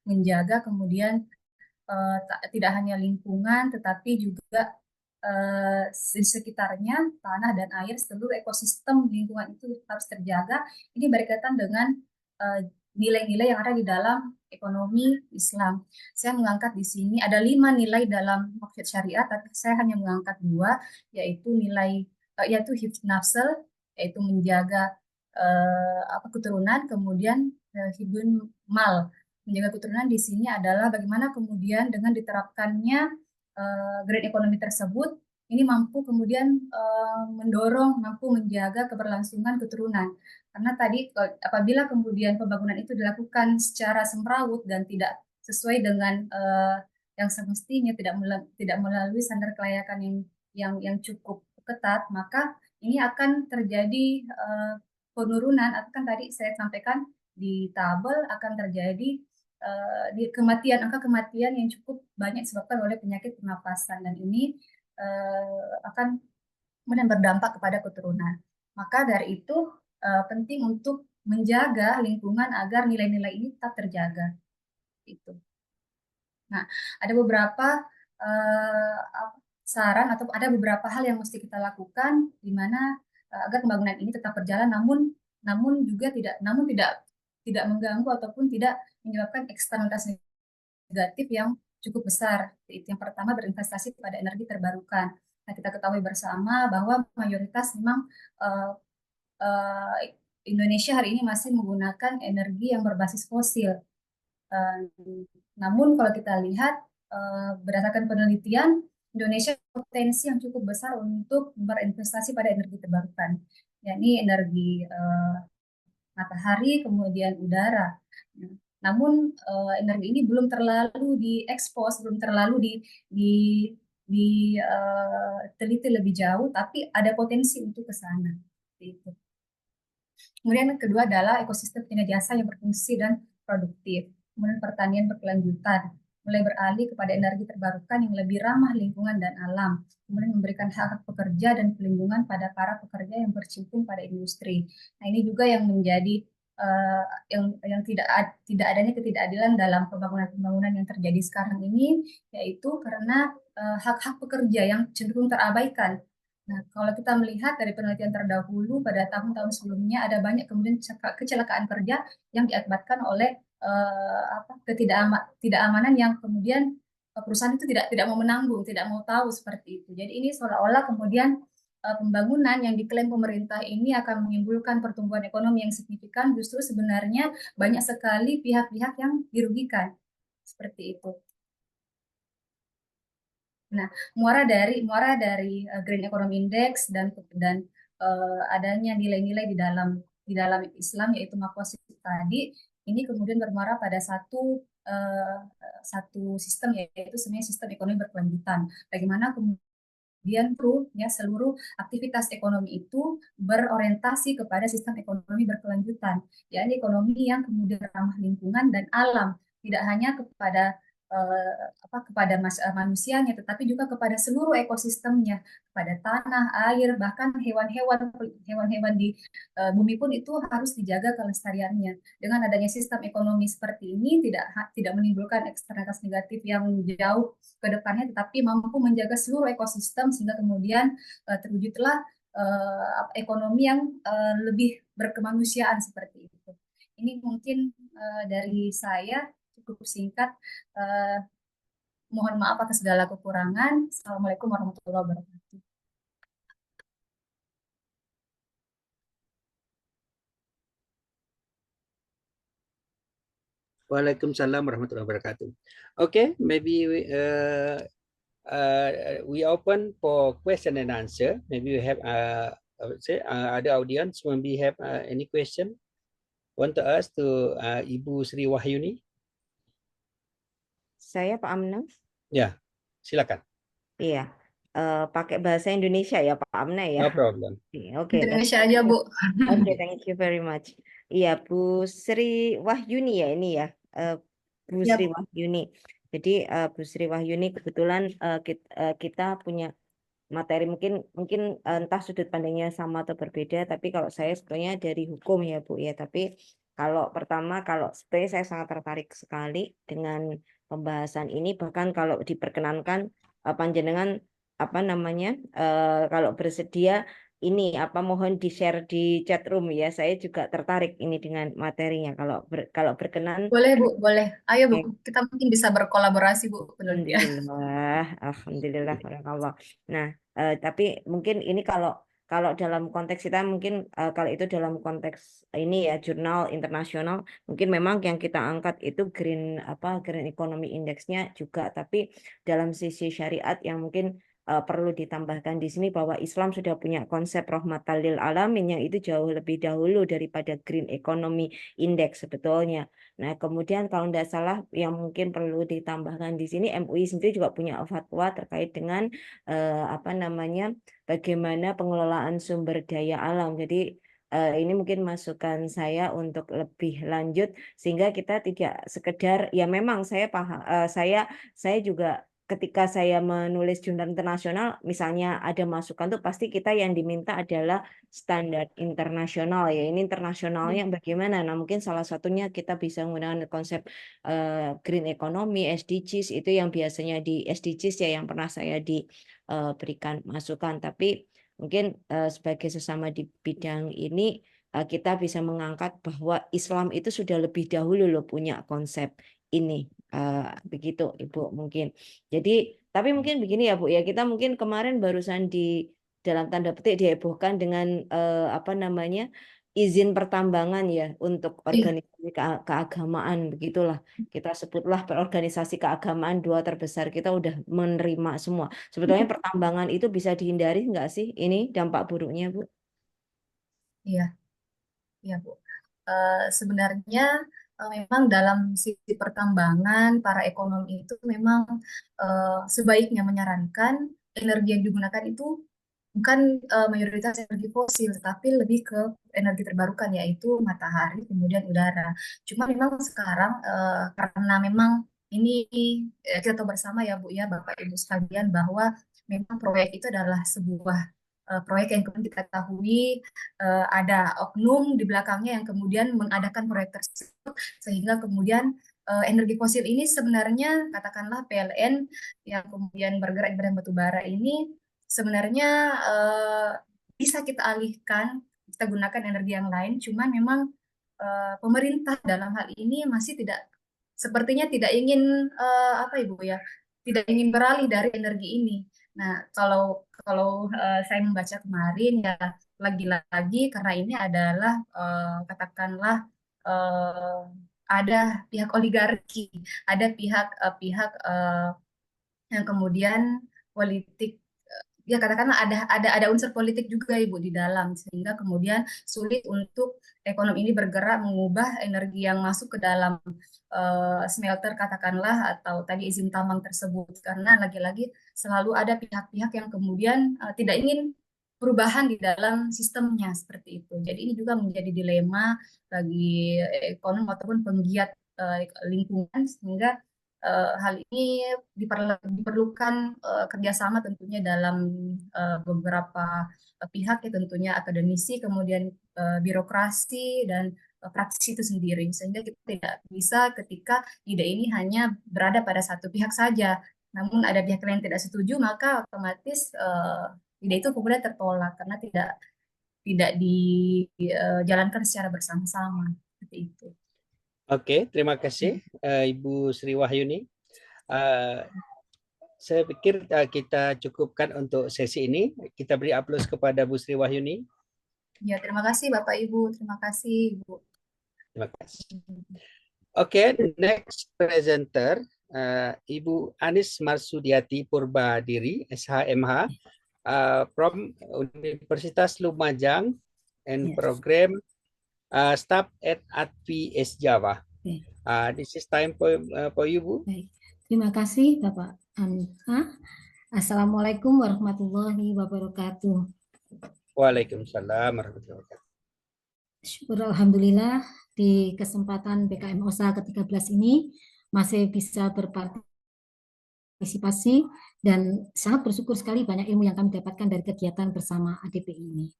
menjaga kemudian tidak hanya lingkungan, tetapi juga di sekitarnya, tanah dan air, seluruh ekosistem lingkungan itu harus terjaga. Ini berkaitan dengan nilai-nilai yang ada di dalam ekonomi Islam. Saya mengangkat di sini ada 5 nilai dalam maksud syariah, tapi saya hanya mengangkat 2, yaitu nilai yaitu hifz nafsel, yaitu menjaga keturunan, kemudian hibdun mal. Menjaga keturunan di sini adalah bagaimana kemudian dengan diterapkannya green economy tersebut, ini mampu kemudian mendorong, mampu menjaga keberlangsungan keturunan. Karena tadi apabila kemudian pembangunan itu dilakukan secara semrawut dan tidak sesuai dengan yang semestinya, tidak melalui standar kelayakan yang cukup ketat, maka ini akan terjadi penurunan, akan tadi saya sampaikan di tabel akan terjadi di angka kematian yang cukup banyak disebabkan oleh penyakit pernapasan, dan ini akan kemudian berdampak kepada keturunan. Maka dari itu penting untuk menjaga lingkungan agar nilai-nilai ini tetap terjaga. Itu. Nah, ada beberapa saran atau ada beberapa hal yang mesti kita lakukan di mana agar pembangunan ini tetap berjalan, namun tidak mengganggu ataupun tidak menyebabkan eksternalitas negatif yang cukup besar. Itu yang pertama, berinvestasi pada energi terbarukan. Nah, kita ketahui bersama bahwa mayoritas memang Indonesia hari ini masih menggunakan energi yang berbasis fosil. Namun kalau kita lihat berdasarkan penelitian, Indonesia potensi yang cukup besar untuk berinvestasi pada energi terbarukan, yakni energi matahari, kemudian udara. Namun energi ini belum terlalu diekspos, belum terlalu diteliti lebih jauh, tapi ada potensi untuk ke sana. Itu. Kemudian yang kedua adalah ekosistem penyedia jasa yang berfungsi dan produktif. Kemudian pertanian berkelanjutan, mulai beralih kepada energi terbarukan yang lebih ramah lingkungan dan alam. Kemudian memberikan hak-hak pekerja dan pelindungan pada para pekerja yang berkecimpung pada industri. Nah, ini juga yang menjadi yang tidak adanya ketidakadilan dalam pembangunan yang terjadi sekarang ini, yaitu karena hak-hak pekerja yang cenderung terabaikan. Nah, kalau kita melihat dari penelitian terdahulu pada tahun-tahun sebelumnya, ada banyak kemudian kecelakaan kerja yang diakibatkan oleh ketidakamanan yang kemudian perusahaan itu tidak mau menanggung, tidak mau tahu seperti itu. Jadi ini seolah-olah kemudian pembangunan yang diklaim pemerintah ini akan menimbulkan pertumbuhan ekonomi yang signifikan, justru sebenarnya banyak sekali pihak-pihak yang dirugikan. Seperti itu. Nah, muara dari Green Economy Index dan adanya nilai-nilai di dalam Islam, yaitu makosid tadi, ini kemudian bermuara pada satu sistem, yaitu sebenarnya sistem ekonomi berkelanjutan. Bagaimana kemudian seluruh aktivitas ekonomi itu berorientasi kepada sistem ekonomi berkelanjutan, yakni ekonomi yang kemudian ramah lingkungan dan alam, tidak hanya kepada manusianya, tetapi juga kepada seluruh ekosistemnya, kepada tanah, air, bahkan hewan-hewan di bumi pun itu harus dijaga kelestariannya. Dengan adanya sistem ekonomi seperti ini tidak menimbulkan eksternalitas negatif yang jauh ke depannya, tetapi mampu menjaga seluruh ekosistem sehingga kemudian terwujudlah ekonomi yang lebih berkemanusiaan seperti itu. Ini mungkin dari saya, cukup singkat. Mohon maaf atas segala kekurangan. Assalamualaikum warahmatullahi wabarakatuh. Waalaikumsalam warahmatullahi wabarakatuh. Okay, maybe we open for question and answer. Maybe we have other audience when we have any question. want to ask to Ibu Sri Wahyuni? Saya Pak Amna. Ya, silakan. Iya. Pakai bahasa Indonesia ya Pak Amna ya. No problem. Oke, Indonesia aja, Bu. Oke, thank you very much. Iya, Bu Sri Wahyuni ya ini ya. Bu Ya, Sri Bu. Wahyuni. Jadi Bu Sri Wahyuni kebetulan kita punya materi mungkin entah sudut pandangnya sama atau berbeda, tapi kalau saya sebetulnya dari hukum ya Bu ya. Tapi kalau sebetulnya saya sangat tertarik sekali dengan pembahasan ini, bahkan kalau diperkenankan panjenengan apa namanya kalau bersedia ini mohon di-share di chat room ya. Saya juga tertarik ini dengan materinya. Kalau berkenan. Boleh, Bu, boleh. Ayo, Bu, kita mungkin bisa berkolaborasi, Bu, penelitian. Alhamdulillah, barakallah. Nah, tapi mungkin ini kalau dalam konteks kita mungkin kalau itu dalam konteks ini ya jurnal internasional, mungkin memang yang kita angkat itu green economy indexnya juga, tapi dalam sisi syariat yang mungkin perlu ditambahkan di sini bahwa Islam sudah punya konsep rahmatan lil alamin yang itu jauh lebih dahulu daripada green economy index sebetulnya. Nah, kemudian kalau tidak salah yang mungkin perlu ditambahkan di sini, MUI sendiri juga punya fatwa terkait dengan bagaimana pengelolaan sumber daya alam. Jadi ini mungkin masukan saya untuk lebih lanjut sehingga kita tidak sekedar ya memang saya paham saya juga ketika saya menulis jurnal internasional misalnya ada masukan tuh pasti kita yang diminta adalah standar internasional ya. Ini internasionalnya bagaimana? Nah, mungkin salah satunya kita bisa menggunakan konsep green economy, SDGs itu yang biasanya di SDGs ya yang pernah saya diberikan masukan. Tapi mungkin sebagai sesama di bidang ini kita bisa mengangkat bahwa Islam itu sudah lebih dahulu loh punya konsep ini. Begitu Ibu mungkin. Jadi tapi mungkin begini ya Bu ya, kita mungkin kemarin barusan dalam tanda petik dihebohkan dengan izin pertambangan ya untuk organisasi keagamaan begitulah. Kita sebutlah organisasi keagamaan 2 terbesar kita udah menerima semua. Sebetulnya pertambangan itu bisa dihindari nggak sih ini dampak buruknya Bu? Iya, iya, Bu. Sebenarnya memang dalam sisi pertambangan, para ekonomi itu memang sebaiknya menyarankan energi yang digunakan itu bukan mayoritas energi fosil, tetapi lebih ke energi terbarukan, yaitu matahari, kemudian udara. Cuma memang sekarang karena memang ini kita tahu bersama ya Bu ya, Bapak Ibu sekalian, bahwa memang proyek itu adalah sebuah proyek yang kemudian kita ketahui ada oknum di belakangnya yang kemudian mengadakan proyek tersebut sehingga kemudian energi fosil ini sebenarnya katakanlah PLN yang kemudian bergerak di bidang batu bara ini sebenarnya bisa kita alihkan, kita gunakan energi yang lain, cuman memang pemerintah dalam hal ini masih sepertinya tidak ingin Ibu ya, tidak ingin beralih dari energi ini. Nah, kalau saya membaca kemarin ya lagi-lagi karena ini adalah katakanlah ada pihak oligarki, ada pihak yang kemudian politik ya katakanlah ada unsur politik juga Ibu di dalam sehingga kemudian sulit untuk ekonomi ini bergerak mengubah energi yang masuk ke dalam smelter katakanlah atau tadi izin tambang tersebut karena lagi-lagi selalu ada pihak-pihak yang kemudian tidak ingin perubahan di dalam sistemnya seperti itu. Jadi ini juga menjadi dilema bagi ekonom ataupun penggiat lingkungan sehingga hal ini diperlukan kerjasama tentunya dalam beberapa pihak ya tentunya akademisi, kemudian birokrasi dan praktisi itu sendiri sehingga kita tidak bisa ketika ide ini hanya berada pada satu pihak saja. Namun ada pihak lain tidak setuju maka otomatis ide itu kemudian tertolak karena tidak dijalankan secara bersama-sama seperti itu. Oke, terima kasih Ibu Sri Wahyuni. Saya pikir kita cukupkan untuk sesi ini. Kita beri aplaus kepada Bu Sri Wahyuni. Ya, terima kasih Bapak Ibu. Terima kasih Ibu. Terima kasih. Oke, next presenter Ibu Anis Marsudiati Purbadiri, SHMH, from Universitas Lumajang and program staff at ADPS Java. Oke. This is time for you, Bu. Baik, terima kasih Bapak Anha. Assalamualaikum warahmatullahi wabarakatuh. Waalaikumsalam warahmatullahi wabarakatuh. Syukur Alhamdulillah di kesempatan BKM OSA ke-13 ini masih bisa berpartisipasi dan sangat bersyukur sekali banyak ilmu yang kami dapatkan dari kegiatan bersama ADPI ini.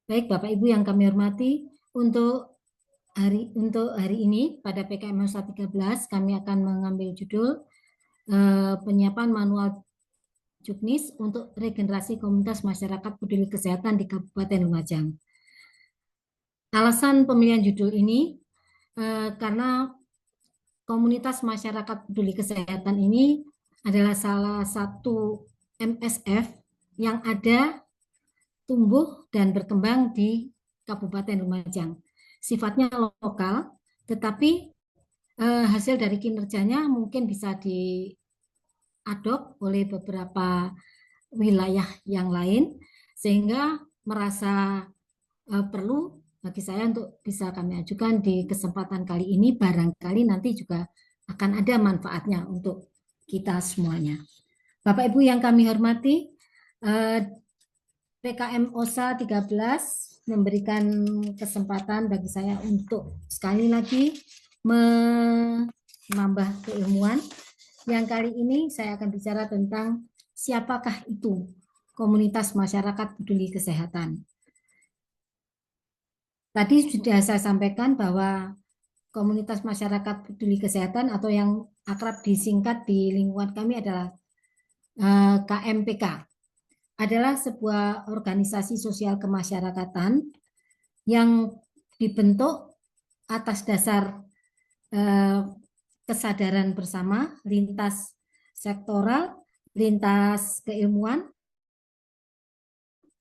Baik Bapak Ibu yang kami hormati, untuk hari ini pada PKM OSA 13 kami akan mengambil judul penyiapan manual Juknis untuk regenerasi komunitas masyarakat peduli kesehatan di Kabupaten Lumajang. Alasan pemilihan judul ini karena komunitas masyarakat peduli kesehatan ini adalah salah satu MSF yang ada, tumbuh dan berkembang di Kabupaten Lumajang. Sifatnya lokal, tetapi hasil dari kinerjanya mungkin bisa diadop oleh beberapa wilayah yang lain, sehingga merasa perlu bagi saya untuk bisa kami ajukan di kesempatan kali ini, barangkali nanti juga akan ada manfaatnya untuk kita semuanya. Bapak Ibu yang kami hormati, PKM OSA 13 memberikan kesempatan bagi saya untuk sekali lagi menambah keilmuan. Yang kali ini saya akan bicara tentang siapakah itu komunitas masyarakat peduli kesehatan. Tadi sudah saya sampaikan bahwa komunitas masyarakat peduli kesehatan atau yang akrab disingkat di lingkungan kami adalah KMPK, adalah sebuah organisasi sosial kemasyarakatan yang dibentuk atas dasar kesadaran bersama, lintas sektoral, lintas keilmuan,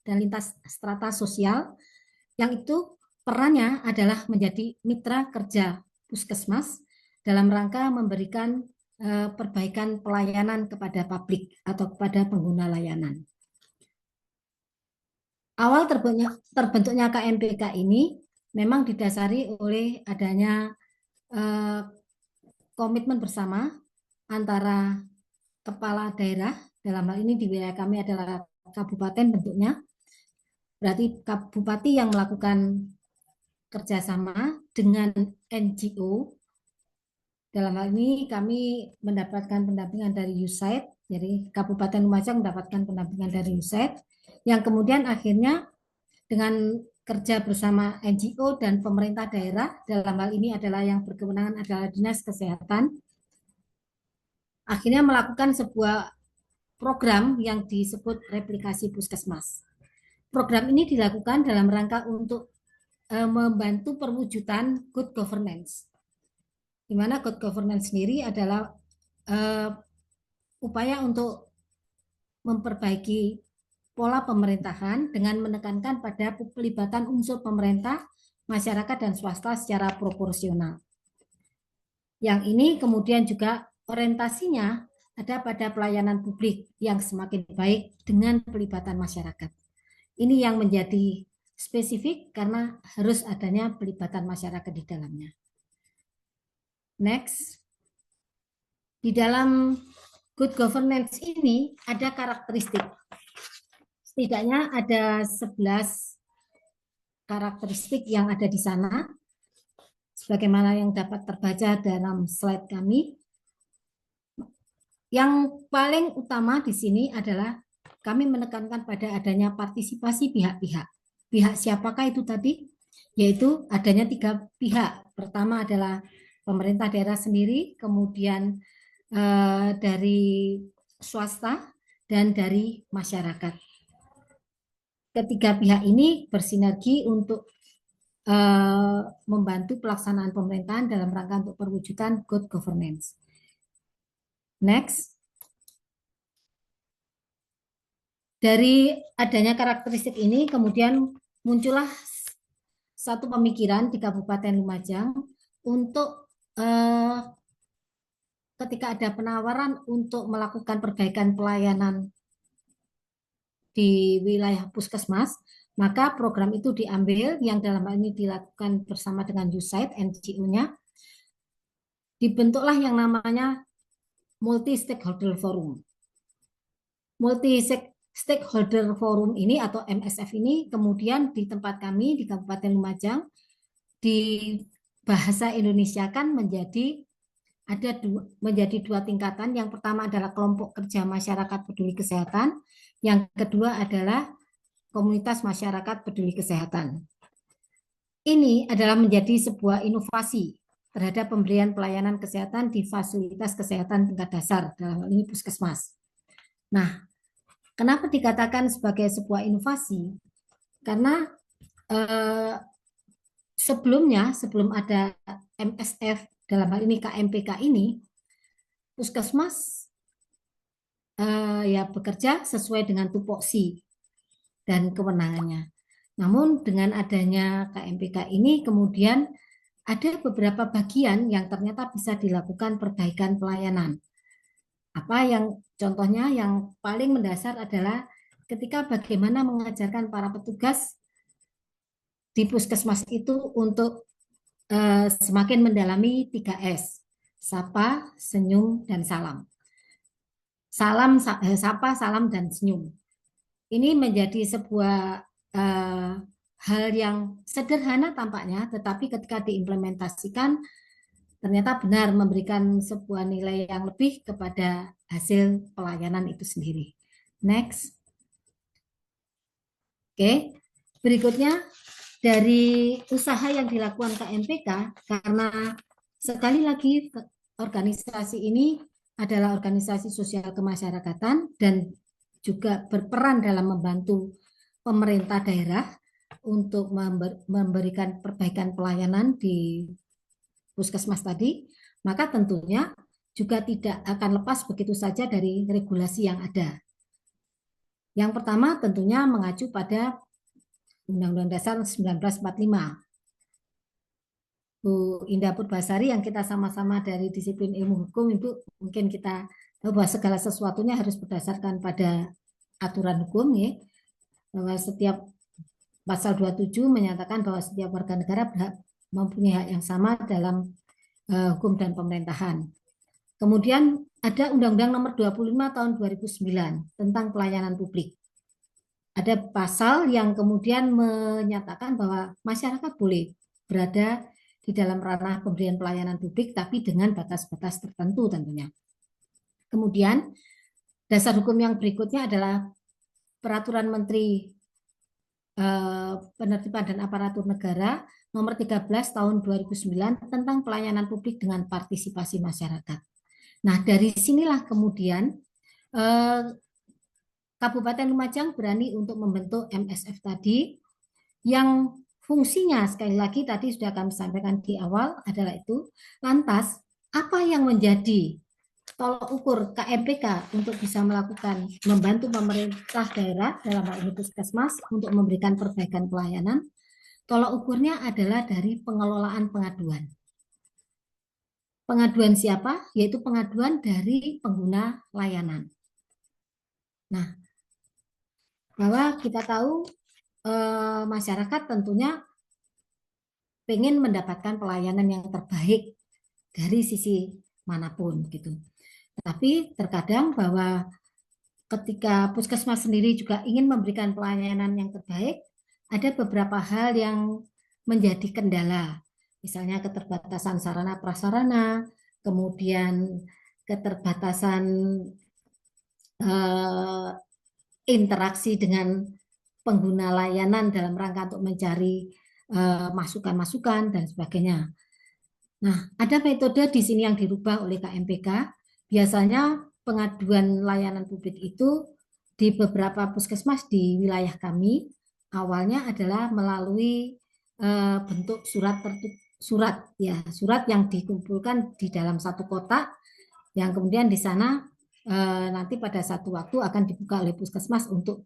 dan lintas strata sosial, yang itu perannya adalah menjadi mitra kerja puskesmas dalam rangka memberikan perbaikan pelayanan kepada publik atau kepada pengguna layanan. Awal terbentuknya KMPK ini memang didasari oleh adanya komitmen bersama antara kepala daerah, dalam hal ini di wilayah kami adalah kabupaten bentuknya, berarti bupati yang melakukan kerjasama dengan NGO. Dalam hal ini kami mendapatkan pendampingan dari USAID, jadi Kabupaten Lumajang mendapatkan pendampingan dari USAID, yang kemudian akhirnya dengan kerja bersama NGO dan pemerintah daerah, dalam hal ini adalah yang berkewenangan adalah Dinas Kesehatan, akhirnya melakukan sebuah program yang disebut replikasi puskesmas. Program ini dilakukan dalam rangka untuk membantu perwujudan good governance, di mana good governance sendiri adalah upaya untuk memperbaiki pola pemerintahan dengan menekankan pada pelibatan unsur pemerintah, masyarakat, dan swasta secara proporsional. Yang ini kemudian juga orientasinya ada pada pelayanan publik yang semakin baik dengan pelibatan masyarakat. Ini yang menjadi spesifik karena harus adanya pelibatan masyarakat di dalamnya. Next. Di dalam good governance ini ada karakteristik. Setidaknya ada 11 karakteristik yang ada di sana. Sebagaimana yang dapat terbaca dalam slide kami. Yang paling utama di sini adalah kami menekankan pada adanya partisipasi pihak-pihak. Pihak siapakah itu tadi? Yaitu adanya 3 pihak. Pertama adalah pemerintah daerah sendiri, kemudian dari swasta, dan dari masyarakat. Ketiga pihak ini bersinergi untuk membantu pelaksanaan pemerintahan dalam rangka untuk perwujudan good governance. Next. Dari adanya karakteristik ini kemudian muncullah satu pemikiran di Kabupaten Lumajang untuk ketika ada penawaran untuk melakukan perbaikan pelayanan di wilayah puskesmas, Maka program itu diambil, yang dalam hal ini dilakukan bersama dengan USAID, NGO-nya, dibentuklah yang namanya Multi-Stakeholder Forum. Multi-Stakeholder Forum ini atau MSF ini kemudian di tempat kami di Kabupaten Lumajang di bahasa Indonesia kan menjadi dua tingkatan. Yang pertama adalah kelompok kerja masyarakat peduli kesehatan, yang kedua adalah komunitas masyarakat peduli kesehatan. Ini adalah menjadi sebuah inovasi terhadap pemberian pelayanan kesehatan di fasilitas kesehatan tingkat dasar, dalam hal ini puskesmas. Nah, kenapa dikatakan sebagai sebuah inovasi? Karena sebelum ada MSF, dalam hal ini KMPK ini, puskesmas ya bekerja sesuai dengan tupoksi dan kewenangannya. Namun dengan adanya KMPK ini kemudian ada beberapa bagian yang ternyata bisa dilakukan perbaikan pelayanan. Apa yang contohnya yang paling mendasar adalah ketika bagaimana mengajarkan para petugas di puskesmas itu untuk semakin mendalami 3S, sapa, senyum, dan salam. Sapa, salam, dan senyum. Ini menjadi sebuah hal yang sederhana tampaknya, tetapi ketika diimplementasikan ternyata benar memberikan sebuah nilai yang lebih kepada hasil pelayanan itu sendiri. Next. Oke, berikutnya dari usaha yang dilakukan KMPK, karena sekali lagi organisasi ini adalah organisasi sosial kemasyarakatan dan juga berperan dalam membantu pemerintah daerah untuk memberikan perbaikan pelayanan di puskesmas tadi, maka tentunya juga tidak akan lepas begitu saja dari regulasi yang ada. Yang pertama tentunya mengacu pada Undang-Undang Dasar 1945. Bu Indah Purbasari yang kita sama-sama dari disiplin ilmu hukum, Ibu, mungkin kita tahu bahwa segala sesuatunya harus berdasarkan pada aturan hukum, ya. Bahwa setiap pasal 27 menyatakan bahwa setiap warga negara mempunyai hak yang sama dalam hukum dan pemerintahan. Kemudian ada Undang-Undang Nomor 25 Tahun 2009 tentang pelayanan publik. Ada pasal yang kemudian menyatakan bahwa masyarakat boleh berada di dalam ranah pemberian pelayanan publik, tapi dengan batas-batas tertentu tentunya. Kemudian dasar hukum yang berikutnya adalah Peraturan Menteri Penertiban dan Aparatur Negara Nomor 13 Tahun 2009 tentang pelayanan publik dengan partisipasi masyarakat. Nah, dari sinilah kemudian Kabupaten Lumajang berani untuk membentuk MSF tadi, yang fungsinya sekali lagi tadi sudah kami sampaikan di awal adalah itu. Lantas, apa yang menjadi tolok ukur KMPK untuk bisa melakukan membantu pemerintah daerah dalam hal ini puskesmas untuk memberikan perbaikan pelayanan? Tolok ukurnya adalah dari pengelolaan pengaduan. Pengaduan siapa? Yaitu pengaduan dari pengguna layanan. Nah, bahwa kita tahu masyarakat tentunya pengen mendapatkan pelayanan yang terbaik dari sisi manapun gitu. Tapi terkadang bahwa ketika puskesmas sendiri juga ingin memberikan pelayanan yang terbaik, ada beberapa hal yang menjadi kendala. Misalnya keterbatasan sarana prasarana, kemudian keterbatasan interaksi dengan pengguna layanan dalam rangka untuk mencari masukan-masukan dan sebagainya. Nah, ada metode di sini yang dirubah oleh KMPK. Biasanya pengaduan layanan publik itu di beberapa puskesmas di wilayah kami awalnya adalah melalui bentuk surat yang dikumpulkan di dalam satu kotak, yang kemudian di sana nanti pada satu waktu akan dibuka oleh puskesmas untuk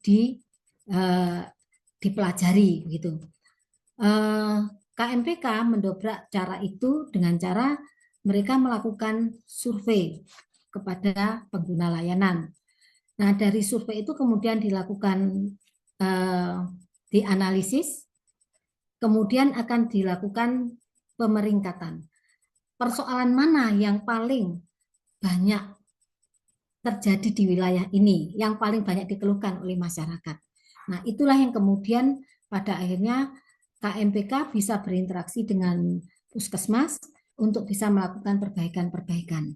dipelajari gitu. KMPK mendobrak cara itu dengan cara mereka melakukan survei kepada pengguna layanan. Nah, dari survei itu kemudian dilakukan dianalisis, kemudian akan dilakukan pemeringkatan. Persoalan mana yang paling banyak terjadi di wilayah ini, yang paling banyak dikeluhkan oleh masyarakat. Nah, itulah yang kemudian pada akhirnya KMPK bisa berinteraksi dengan puskesmas untuk bisa melakukan perbaikan-perbaikan.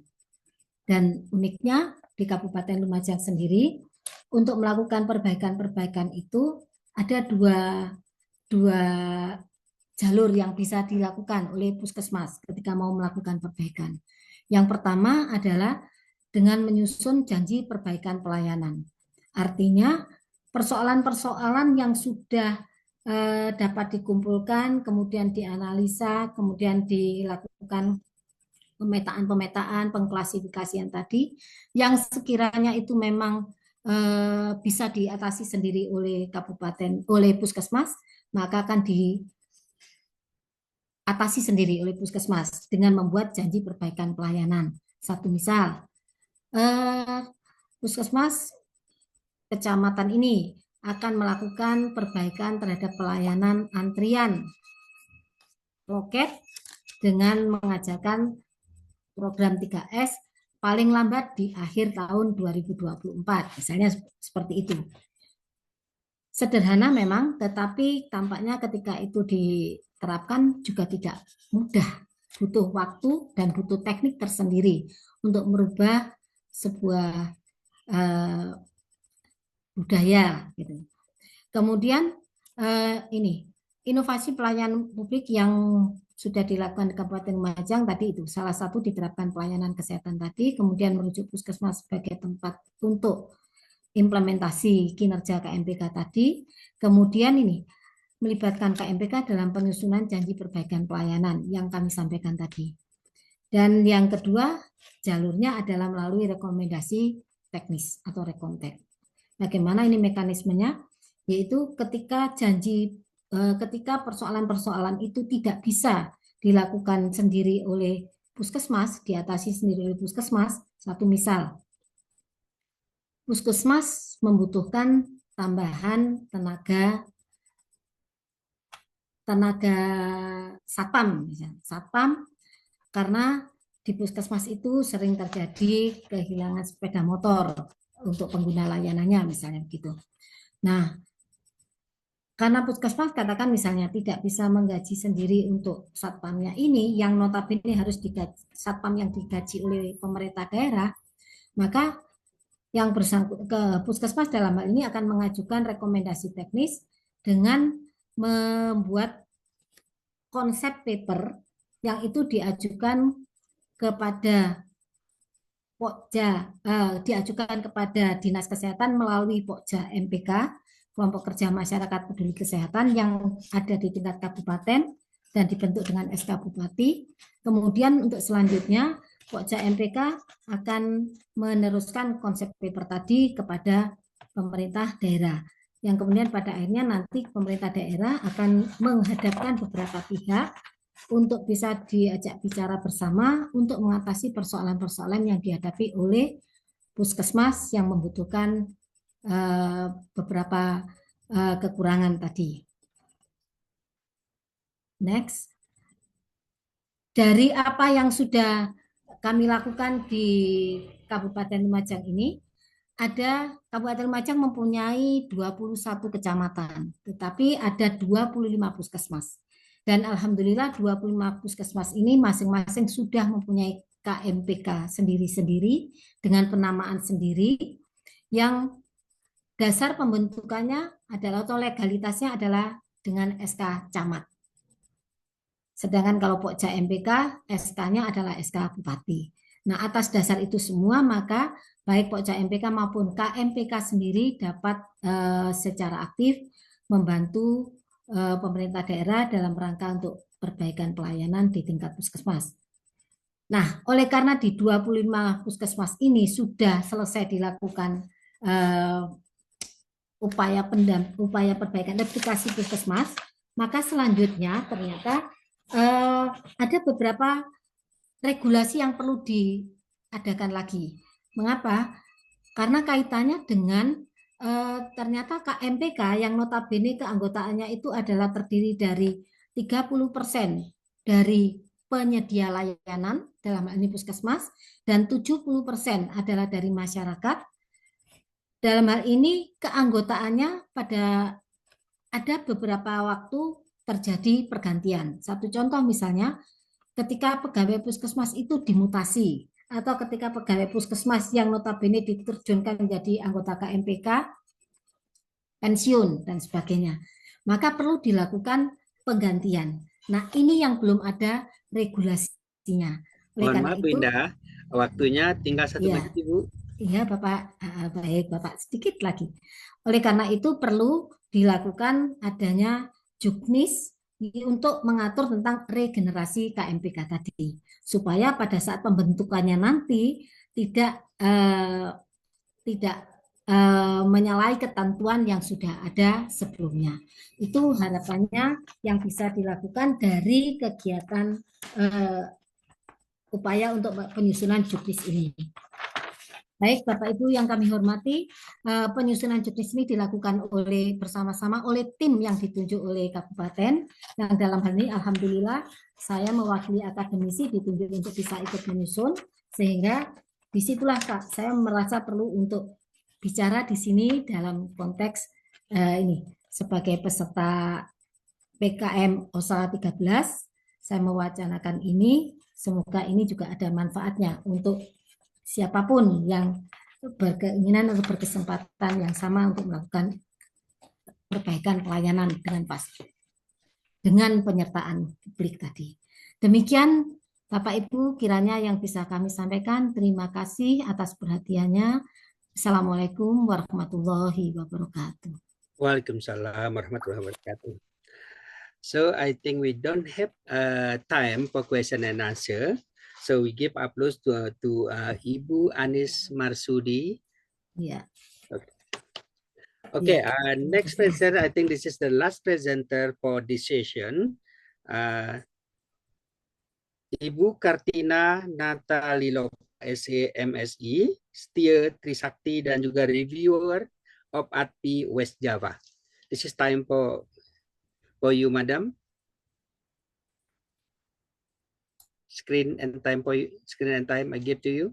Dan uniknya di Kabupaten Lumajang sendiri, untuk melakukan perbaikan-perbaikan itu ada dua jalur yang bisa dilakukan oleh puskesmas ketika mau melakukan perbaikan. Yang pertama adalah dengan menyusun janji perbaikan pelayanan. Artinya persoalan-persoalan yang sudah dapat dikumpulkan, kemudian dianalisa, kemudian dilakukan pemetaan, pengklasifikasian tadi, yang sekiranya itu memang bisa diatasi sendiri oleh kabupaten, oleh puskesmas, maka akan diatasi sendiri oleh puskesmas dengan membuat janji perbaikan pelayanan. Satu misal, puskesmas kecamatan ini akan melakukan perbaikan terhadap pelayanan antrian loket dengan mengajarkan program 3S paling lambat di akhir tahun 2024, misalnya seperti itu. Sederhana memang, tetapi tampaknya ketika itu diterapkan juga tidak mudah, butuh waktu dan butuh teknik tersendiri untuk merubah sebuah budaya gitu. Kemudian ini inovasi pelayanan publik yang sudah dilakukan di Kabupaten Lumajang tadi itu salah satu diterapkan pelayanan kesehatan tadi, kemudian merujuk puskesmas sebagai tempat untuk implementasi kinerja KMPK tadi, kemudian ini melibatkan KMPK dalam penyusunan janji perbaikan pelayanan yang kami sampaikan tadi. Dan yang kedua, jalurnya adalah melalui rekomendasi teknis atau rekontek. Bagaimana ini mekanismenya? Yaitu ketika persoalan-persoalan itu tidak bisa dilakukan sendiri oleh puskesmas, diatasi sendiri oleh puskesmas. Satu misal, puskesmas membutuhkan tambahan tenaga satpam, misalnya. Satpam karena di puskesmas itu sering terjadi kehilangan sepeda motor untuk pengguna layanannya, misalnya begitu. Nah, karena puskesmas katakan misalnya tidak bisa menggaji sendiri untuk satpamnya ini, yang notabene harus digaji, satpam yang digaji oleh pemerintah daerah, maka yang bersangkutan ke puskesmas dalam hal ini akan mengajukan rekomendasi teknis dengan membuat konsep paper yang itu diajukan kepada Pokja, diajukan kepada Dinas Kesehatan melalui Pokja MPK, kelompok kerja masyarakat peduli kesehatan yang ada di tingkat kabupaten dan dibentuk dengan SK Bupati. Kemudian untuk selanjutnya Pokja MPK akan meneruskan konsep paper tadi kepada pemerintah daerah, yang kemudian pada akhirnya nanti pemerintah daerah akan menghadapkan beberapa pihak untuk bisa diajak bicara bersama untuk mengatasi persoalan-persoalan yang dihadapi oleh puskesmas yang membutuhkan beberapa kekurangan tadi. Next. Dari apa yang sudah kami lakukan di Kabupaten Lumajang ini, Kabupaten Lumajang mempunyai 21 kecamatan, tetapi ada 25 puskesmas. Dan alhamdulillah 25 puskesmas ini masing-masing sudah mempunyai KMPK sendiri-sendiri dengan penamaan sendiri yang dasar pembentukannya adalah atau legalitasnya adalah dengan SK Camat. Sedangkan kalau Pokja MPK SK-nya adalah SK Bupati. Nah, atas dasar itu semua maka baik Pokja MPK maupun KMPK sendiri dapat secara aktif membantu pemerintah daerah dalam rangka untuk perbaikan pelayanan di tingkat puskesmas. Nah, oleh karena di 25 puskesmas ini sudah selesai dilakukan upaya perbaikan aplikasi puskesmas, maka selanjutnya ternyata ada beberapa regulasi yang perlu diadakan lagi. Mengapa? Karena kaitannya dengan ternyata KMPK yang notabene keanggotaannya itu adalah terdiri dari 30% dari penyedia layanan, dalam hal ini puskesmas, dan 70% adalah dari masyarakat. Dalam hal ini keanggotaannya ada beberapa waktu terjadi pergantian. Satu contoh misalnya, ketika pegawai puskesmas itu dimutasi, atau ketika pegawai puskesmas yang notabene diterjunkan menjadi anggota KMPK pensiun dan sebagainya, maka perlu dilakukan penggantian. Nah, ini yang belum ada regulasinya. Oleh Mohon karena maaf Bu itu, Indah, waktunya tinggal 1 ya, menit Ibu. iya Bapak, baik Bapak, sedikit lagi. Oleh karena itu perlu dilakukan adanya juknis untuk mengatur tentang regenerasi KMPK tadi, supaya pada saat pembentukannya nanti tidak menyalahi ketentuan yang sudah ada sebelumnya. Itu harapannya yang bisa dilakukan dari kegiatan upaya untuk penyusunan juknis ini. Baik, Bapak Ibu yang kami hormati, penyusunan juknis ini dilakukan bersama-sama oleh tim yang ditunjuk oleh kabupaten. Yang dalam hal ini, alhamdulillah, saya mewakili akademisi ditunjuk untuk bisa ikut menyusun, sehingga disitulah Pak, saya merasa perlu untuk bicara di sini dalam konteks ini sebagai peserta PKM OSA 13. Saya mewacanakan ini, semoga ini juga ada manfaatnya untuk siapapun yang berkeinginan atau berkesempatan yang sama untuk melakukan perbaikan pelayanan dengan penyertaan publik tadi. Demikian Bapak Ibu kiranya yang bisa kami sampaikan. Terima kasih atas perhatiannya. Assalamualaikum warahmatullahi wabarakatuh. Waalaikumsalam warahmatullahi wabarakatuh. So I think we don't have time for question and answer. So we give applause to Ibu Anis Marsudi. Ya. Okay, Ya. next presenter, I think this is the last presenter for this session. Ibu Kartina Natalilo, SAMSI, Setia Trisakti, dan juga reviewer of ATP West Java. This is time for you, Madam. Screen and time I give to you.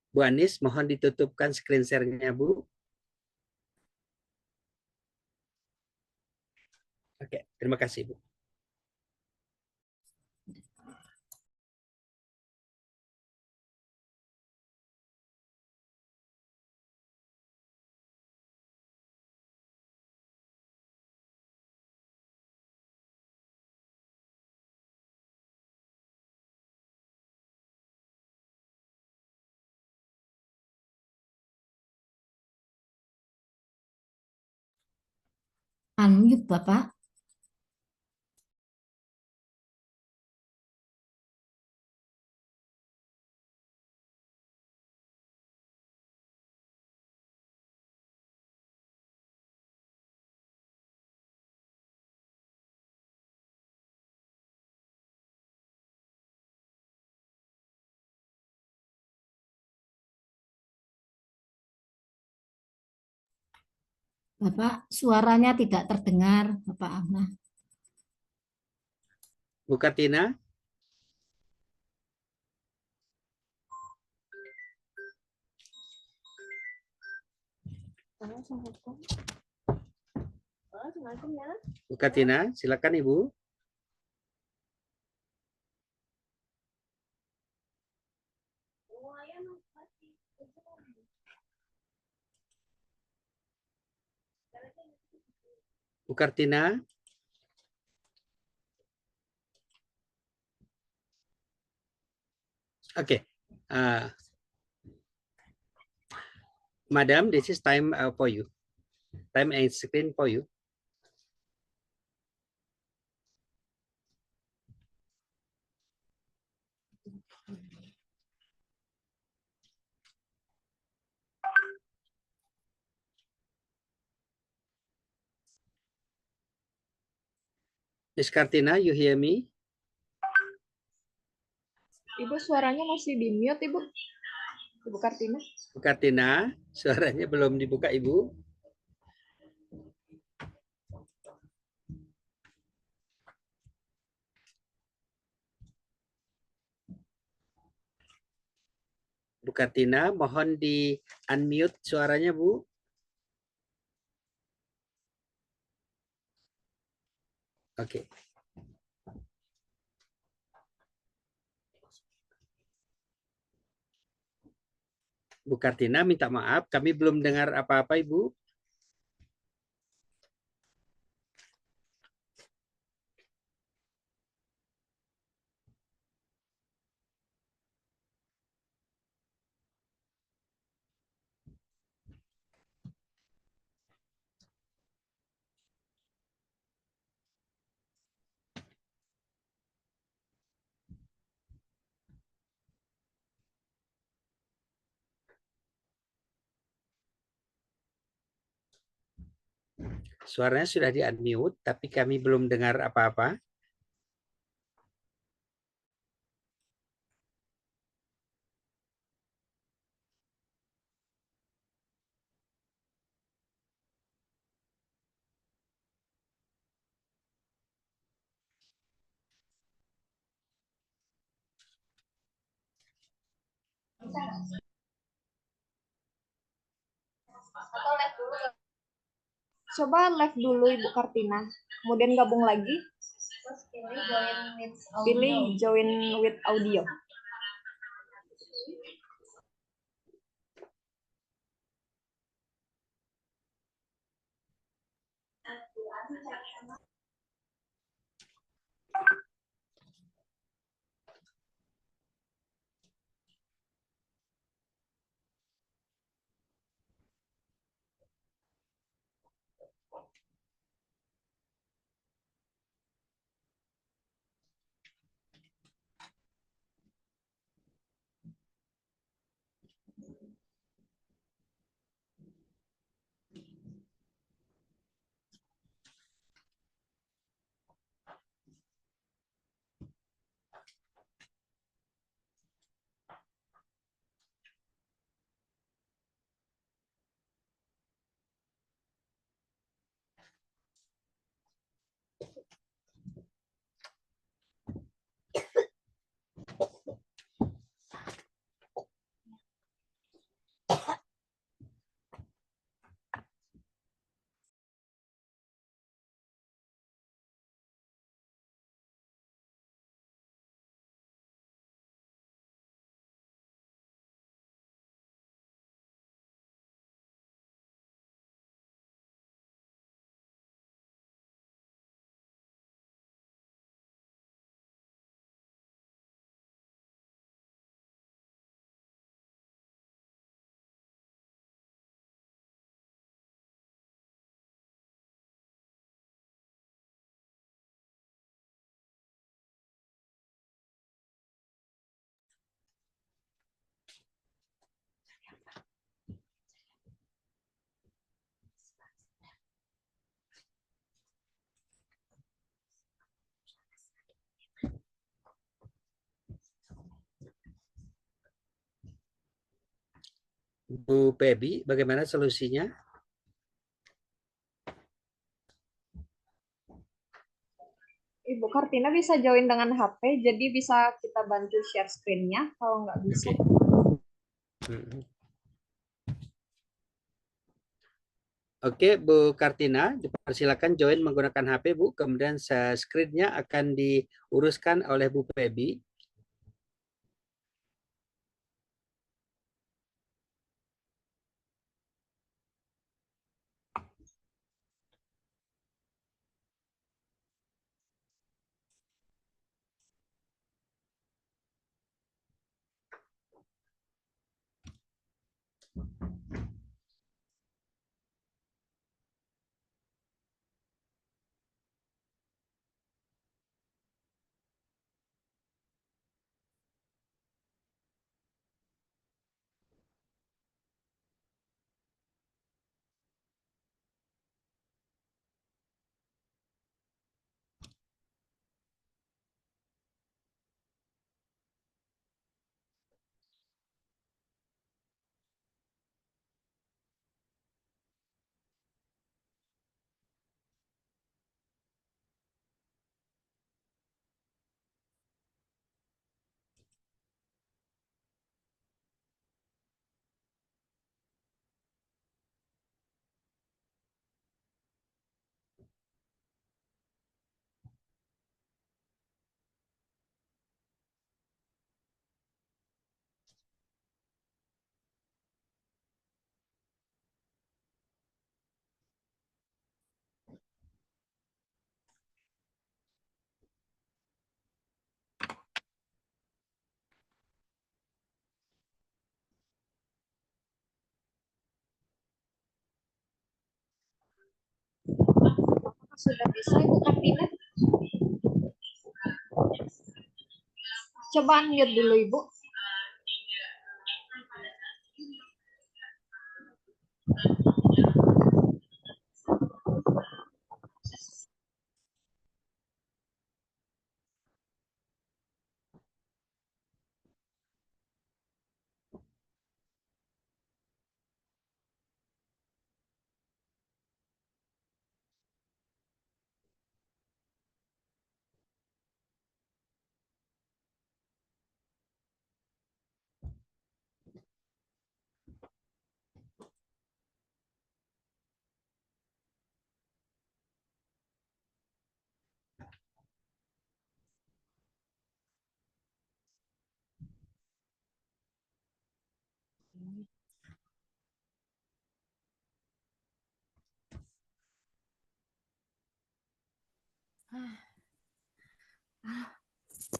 Bu Anis, mohon ditutupkan screen share-nya, Bu. Oke, terima kasih, Bu. Unmute Bapak. Bapak, suaranya tidak terdengar, Bapak Ahmad. Bu Kartina. Bu Kartina, silakan Ibu. Bu Kartina. Okay. Madam, this is time for you. Time and screen for you. Miss Kartina, you hear me? Ibu suaranya masih di mute, Ibu. Ibu Kartina. Bu Kartina, suaranya belum dibuka Ibu. Bu Kartina, mohon di unmute suaranya Bu. Oke. Bu Kartina minta maaf, kami belum dengar apa-apa Ibu. Suaranya sudah di unmute, tapi kami belum dengar apa-apa. Coba live dulu Ibu Kartina, kemudian gabung lagi. Pilih join with audio. Bu Pebi, bagaimana solusinya? Ibu Kartina bisa join dengan HP, jadi bisa kita bantu share screen-nya kalau nggak bisa. Mm-mm. Oke, Bu Kartina, dipersilakan join menggunakan HP, Bu. Kemudian screen-nya akan diuruskan oleh Bu Pebi. Sudah bisa Ibu Kartina? Coba unmute dulu Ibu.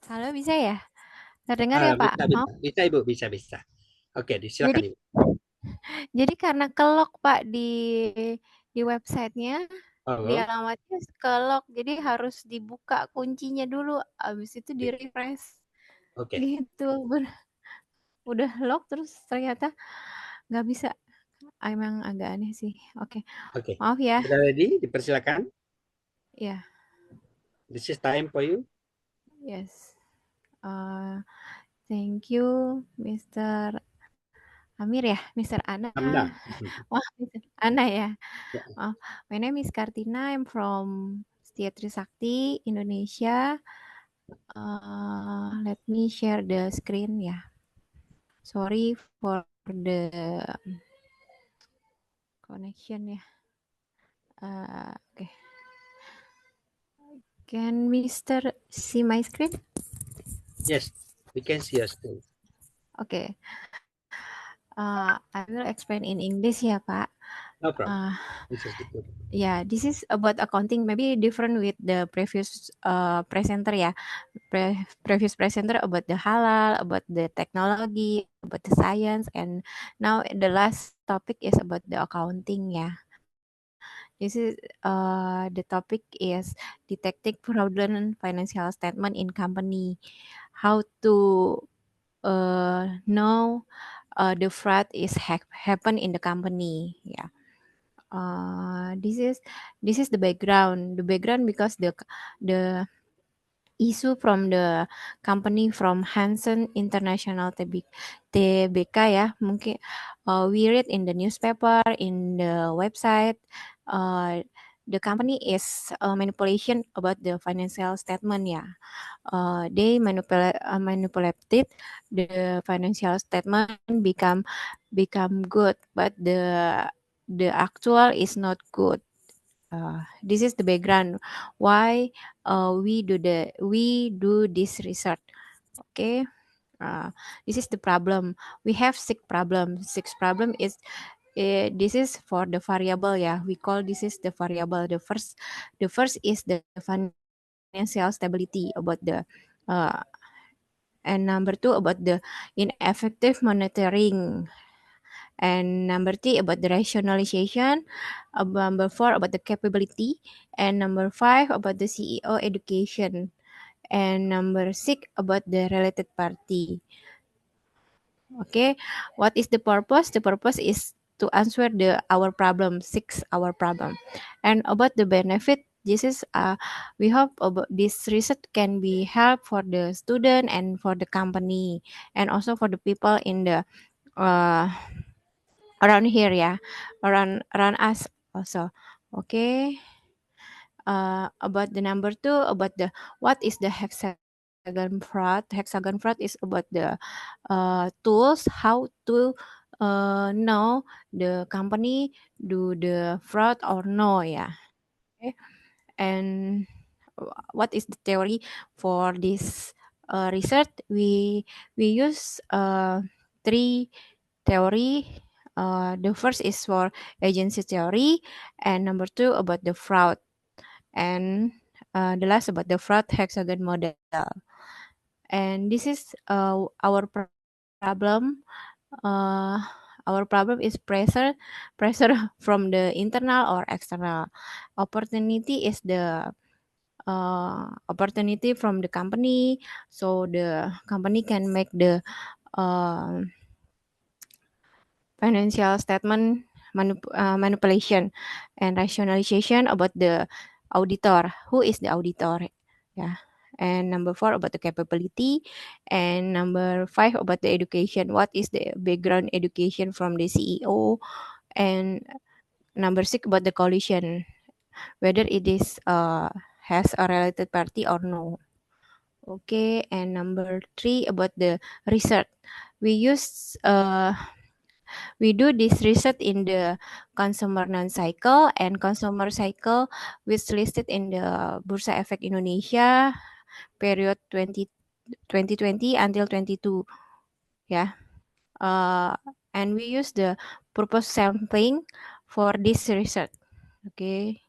Halo, bisa ya? Terdengar ya, Pak? Bisa, Maaf. bisa Ibu, bisa. Oke, silakan Jadi, Ibu. jadi karena kelok, Pak, di websitenya, di Oh, alamatnya kelok, jadi harus dibuka kuncinya dulu, habis itu di refresh, oke. gitu. Udah lock terus ternyata nggak bisa. Emang agak aneh sih. Oke, Oke. maaf ya. Sudah ready? Dipersilakan. Ya, This is time for you. yes. Thank you, Mr. Amir ya, Mr. Ana. Hamda. Wah, Mr. Ana ya. Ya. My name is Kartina. I'm from Setia Trisakti, Indonesia. Let me share the screen ya. Sorry for the connection ya. Okay. Can Mr. see my screen? Yes, we can see your screen. Okay. I will explain in English ya, Pak. No problem. This is good. Yeah, this is about accounting, maybe different with the previous presenter ya. Previous presenter about the halal, about the technology, about the science, and now the last topic is about the accounting ya. This is the topic is detecting fraudulent financial statement in company. How to know the fraud is happen in the company. Yeah. This is the background. The background because the issue from the company from Hansen International TBK ya, mungkin we read in the newspaper, in the website, the company is manipulation about the financial statement ya. They manipulated the financial statement become good, but the actual is not good. This is the background why we do this research. Okay, this is the problem. We have six problems. Six problem is this is for the variable. Yeah, we call this is the variable. The first is the financial stability about the and number two about the ineffective monitoring. And number three about the rationalization, number four about the capability, and number five about the CEO education, and number six about the related party. Okay, what is the purpose? The purpose is to answer our problem, our problem, and about the benefit. This is we hope about this research can be help for the student and for the company, and also for the people in the around here ya, around us also. Okay, about the number two, about the what is the hexagon fraud. Hexagon fraud is about the tools how to know the company do the fraud or no ya. Okay. And what is the theory for this research? We use three theory. The first is for agency theory, and number two about the fraud, and the last about the fraud hexagon model. And this is our problem. our problem is pressure from the internal or external. Opportunity is the opportunity from the company, so the company can make the financial statement manipulation and rationalization about the auditor. Who is the auditor? Yeah. And number 4 about the capability, and number 5 about the education. What is the background education from the CEO? And number 6 about the collision, whether it is has a related party or no. Okay, and number 3 about the research. We do this research in the consumer non-cycle and consumer cycle, which listed in the Bursa Efek Indonesia period 2020 until 22. Yeah. And we use the purpose sampling for this research. Okay.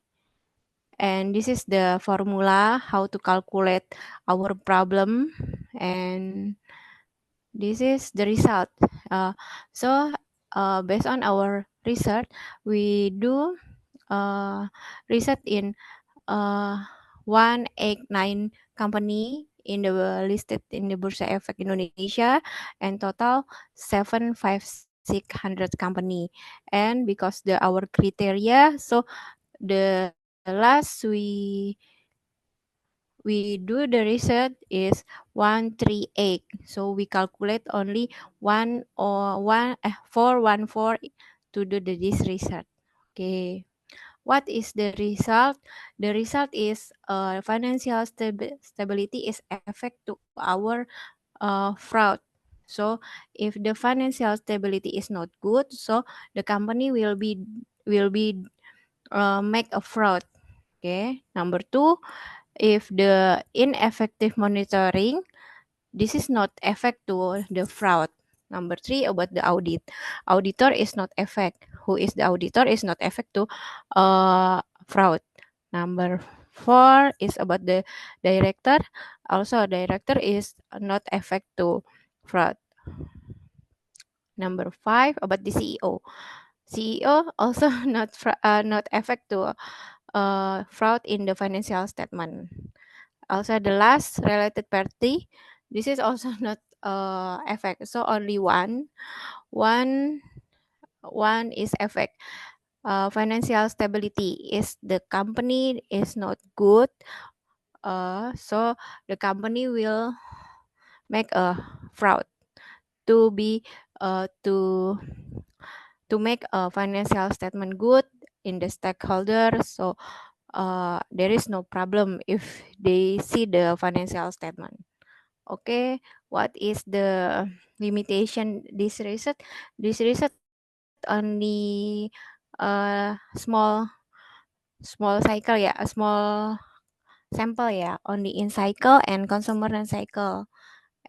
And this is the formula how to calculate our problem, and this is the result. So based on our research, we do research in 189 company in the listed in the Bursa Efek Indonesia, and total 75600 company. And because our criteria, so the last we do the research is 138. So we calculate only 414 to do this research. Okay. What is the result? The result is financial stability is effect to our fraud. So if the financial stability is not good, so the company will be make a fraud. Okay. Number 2, if the ineffective monitoring, this is not effect to the fraud. Number 3 about the audit. Auditor is not effect. Who is the auditor is not effect to fraud. Number 4 is about the director. Also, director is not effect to fraud. Number 5 about the CEO. CEO also not effect to fraud in the financial statement. Also, the last related party, this is also not effect. So only one is effect. Financial stability is the company is not good. So the company will make a fraud to be to make a financial statement good in the stakeholder. So there is no problem if they see the financial statement. Okay, what is the limitation this research? This research only small cycle, yeah, a small sample, yeah, only in cycle and consumer and cycle,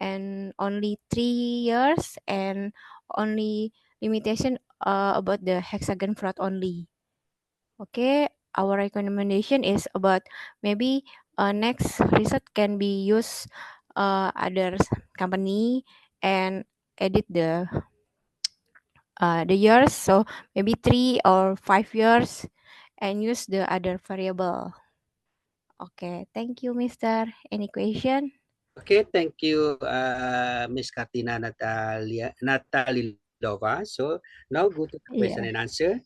and only 3 years, and only limitation about the hexagon fraud only. Okay, our recommendation is about maybe next research can be used other company and edit the years, so maybe 3 or 5 years, and use the other variable. Okay, thank you, Mister. Any question? Okay, thank you, Miss Kartina Natalilova. So now go to the question and answer.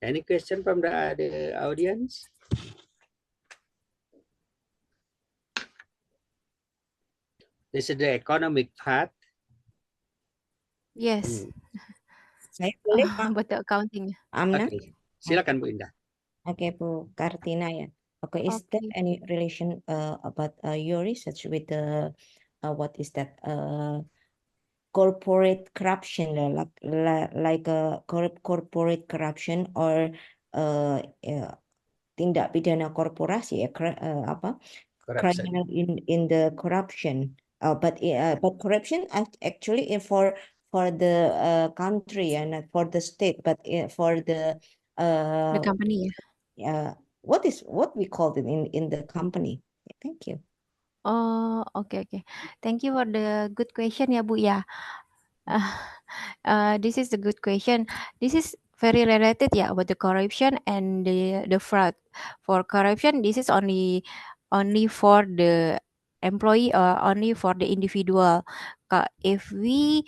Any question from the other audience? This is the economic part. Yes. Saya boleh, Pak? About the accounting. Amna? Okay. Silakan Bu Indah. Okay, Bu Kartina ya. Okay, is there Okay. any relation about your research with the what is that corporate corruption, like a corporate corruption or tindak pidana korporasi ya, apa Corruption. criminal in the corruption. But corruption actually for the country and not for the state, but for the company, what we call it in the company. Thank you. Oh, okay. Thank you for the good question ya, Bu ya. This is a good question. This is very related, yeah, about the corruption and the fraud. For corruption, this is only for the employee or only for the individual. If we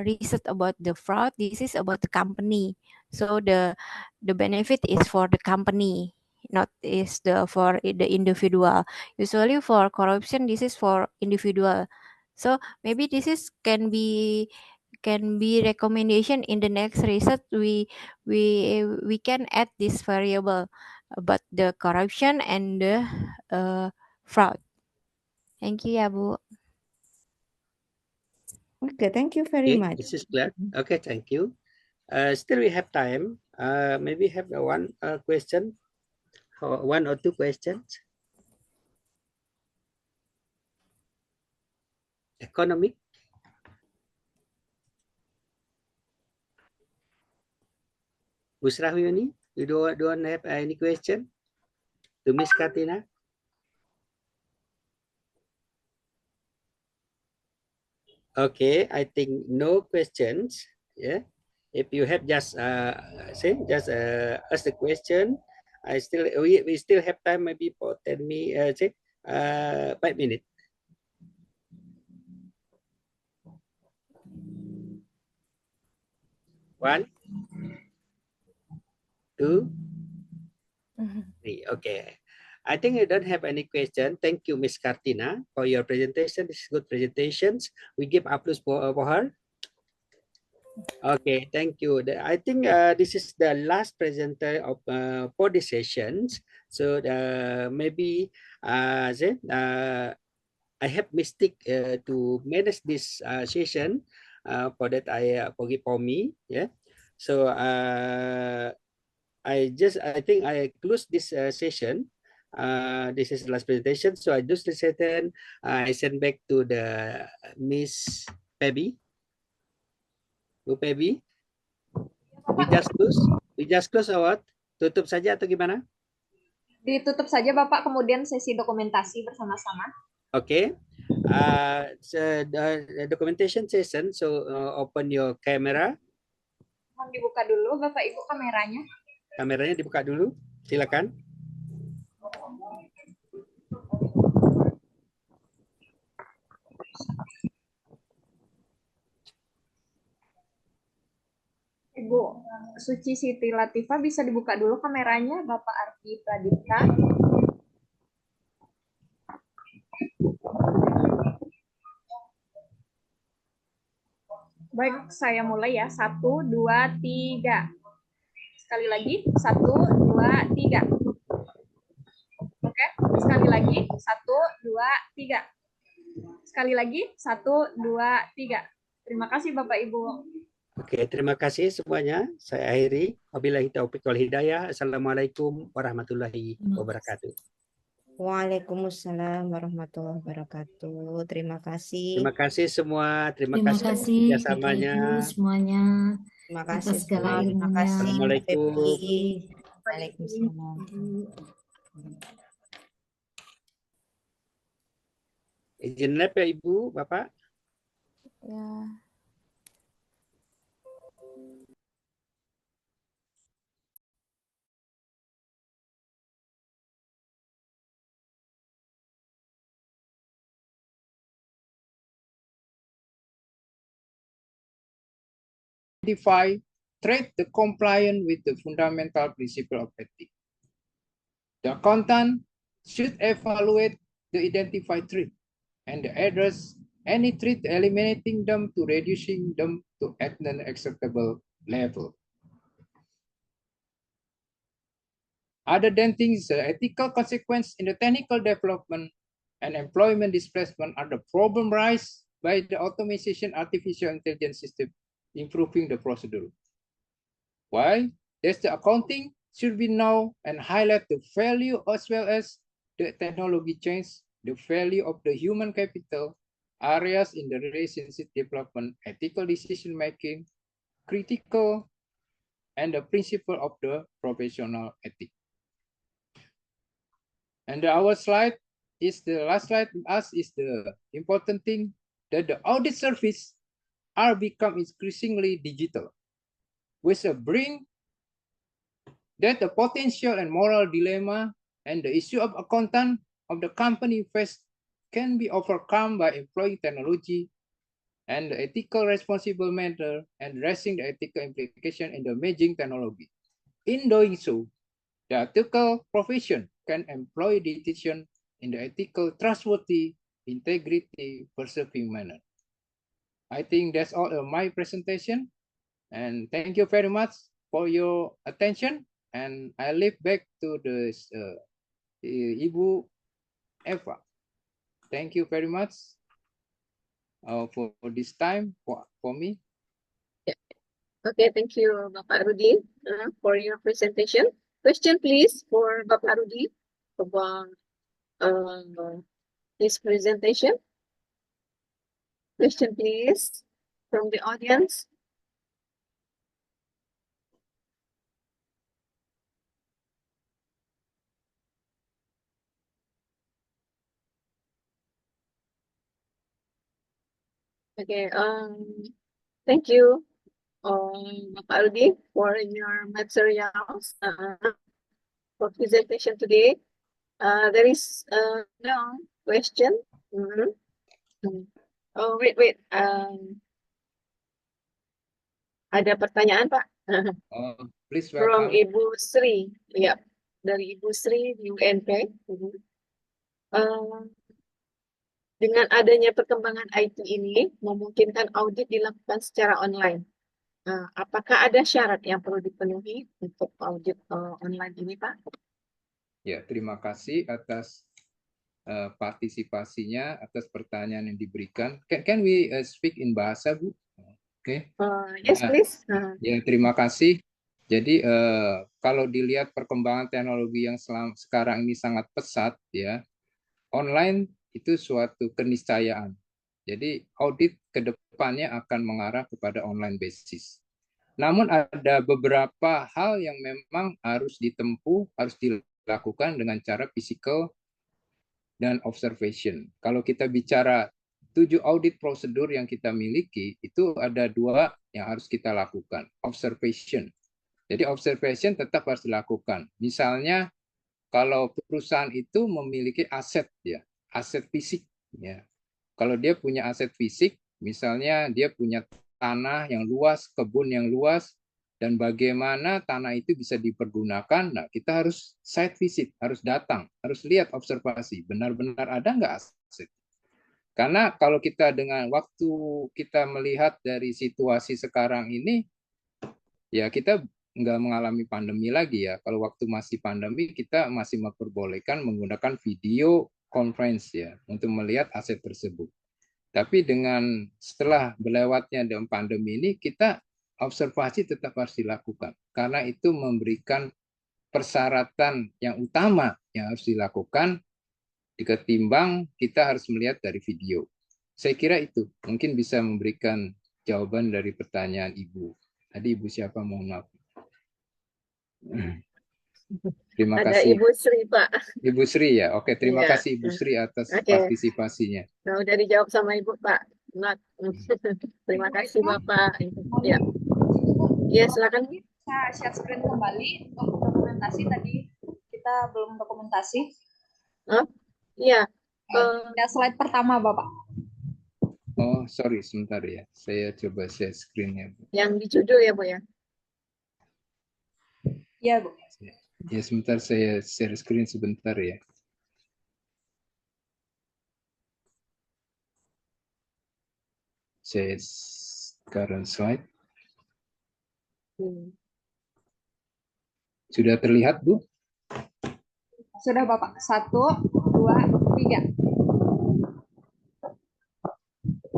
research about the fraud, this is about the company. So the benefit is for the company, not is the for the individual. Usually for corruption, this is for individual. So maybe this is can be recommendation in the next research. We can add this variable about the corruption and the fraud. Thank you, ya Bu. Okay, thank you very Okay, much. this is clear. Okay, thank you. Still we have time. Maybe have one question, or one or two questions. Economic. Busra Huyuni, you don't have any question to Miss Katina? Okay, I think no questions. Yeah, if you have just ask the question. We still have time, maybe for 5 minutes. One, two, three. Okay. I think you don't have any question. Thank you, Miss Kartina, for your presentation. This is good presentations. We give applause for her. Okay, thank you. I think this is the last presenter of for the sessions. So maybe I have mistake to manage this session. For that, I forgive for me. Yeah. So I think I close this session. This is the last presentation. So I just session. I send back to the Miss Pebby. Bu Pebby. We just close our. Tutup saja atau gimana? Ditutup saja Bapak, kemudian sesi dokumentasi bersama-sama. Okay. So the documentation session. So open your camera. Mohon dibuka dulu Bapak Ibu kameranya. Kameranya dibuka dulu. Silakan. Ibu Suci Siti Latifah bisa dibuka dulu kameranya, Bapak Arfi Pradipta. Baik, saya mulai ya. 1, 2, 3. Sekali lagi, 1, 2, 3. Oke, sekali lagi, 1, 2, 3. Sekali lagi, 1, 2, 3. Terima kasih Bapak Ibu. Oke, terima kasih semuanya. Saya akhiri. Wabillahi taufiq wal hidayah. Assalamualaikum warahmatullahi wabarakatuh. Waalaikumsalam warahmatullahi wabarakatuh. Terima kasih. Terima kasih semua. Terima Terima kasih kasih kerjasamanya. Bapak Ibu semuanya Terima atas kasih segala semua. Terima ilmunya. kasih. Assalamualaikum. Waalaikumsalam. Izin lab ya Ibu, Bapak. Ya. Identify threat the compliant with the fundamental principle of ethics. The accountant should evaluate the identified threat and address any threat, eliminating them to reducing them to an acceptable level. Other than things, the ethical consequence in the technical development and employment displacement are the problem raised by the automation artificial intelligence system improving the procedure. Why? There's the accounting should be known and highlight the value as well as the technology change, the value of the human capital, areas in the relationship development, ethical decision making, critical, and the principle of the professional ethics. And our slide is the last slide. Us is the important thing that the audit service are become increasingly digital, which bring that the potential and moral dilemma and the issue of accountant of the company face can be overcome by employing technology and the ethical responsible manner and addressing the ethical implication in the emerging technology. In doing so, the ethical profession can employ decision in the ethical, trustworthy, integrity, preserving manner. I think that's all of my presentation. And thank you very much for your attention. And I leave back to the Ibu Eva. Thank you very much for this time for me. Okay, thank you, Bapak Rudi, for your presentation. Question, please, for Bapak Rudi about his presentation. Question, please, from the audience. Okay, thank you, Bapak Rudi, for your materials for presentation today. There is no question. Oh, wait. Ada pertanyaan, Pak? Please From welcome. Ibu Sri. Ya, dari Ibu Sri di UNP. Dengan adanya perkembangan IT ini, memungkinkan audit dilakukan secara online. Apakah ada syarat yang perlu dipenuhi untuk audit online ini, Pak? Ya, terima kasih atas partisipasinya, atas pertanyaan yang diberikan. Can we speak in bahasa, Bu? Oke. Yes, please. Ya, terima kasih. Jadi kalau dilihat perkembangan teknologi yang sekarang ini sangat pesat, ya, online itu suatu keniscayaan. Jadi audit ke depannya akan mengarah kepada online basis. Namun ada beberapa hal yang memang harus ditempuh, harus dilakukan dengan cara physical dan observation. Kalau kita bicara 7 audit prosedur yang kita miliki, itu ada 2 yang harus kita lakukan. Observation. Jadi observation tetap harus dilakukan. Misalnya kalau perusahaan itu memiliki aset, ya, aset fisik, ya. Kalau dia punya aset fisik, misalnya dia punya tanah yang luas, kebun yang luas, dan bagaimana tanah itu bisa dipergunakan, nah kita harus site visit, harus datang, harus lihat observasi, benar-benar ada nggak aset. Karena kalau kita dengan waktu kita melihat dari situasi sekarang ini, ya kita nggak mengalami pandemi lagi ya. Kalau waktu masih pandemi, kita masih memperbolehkan menggunakan video conference ya untuk melihat aset tersebut. Tapi dengan setelah berlewatnya dalam pandemi ini, kita observasi tetap harus dilakukan. Karena itu memberikan persyaratan yang utama yang harus dilakukan ketimbang kita harus melihat dari video. Saya kira itu mungkin bisa memberikan jawaban dari pertanyaan Ibu. Tadi Ibu siapa? Mohon maaf. Terima Ada kasih. Ibu Sri, Pak. Ibu Sri ya. Oke, terima Iya. kasih Ibu Sri atas Oke. partisipasinya. Nah, udah dijawab sama Ibu, Pak. Terima kasih, Bapak. Ya. Ya, silakan. Bisa share screen kembali untuk dokumentasi tadi kita belum dokumentasi. Iya. Ya, slide pertama, Bapak. Oh, sorry, sebentar ya. Saya coba share screen-nya. Yang di judul ya, Bu ya? Iya, Bu. Ya, sebentar saya share screen sebentar ya. Saya current slide. Sudah terlihat, Bu? Sudah, Bapak. 1, 2, 3.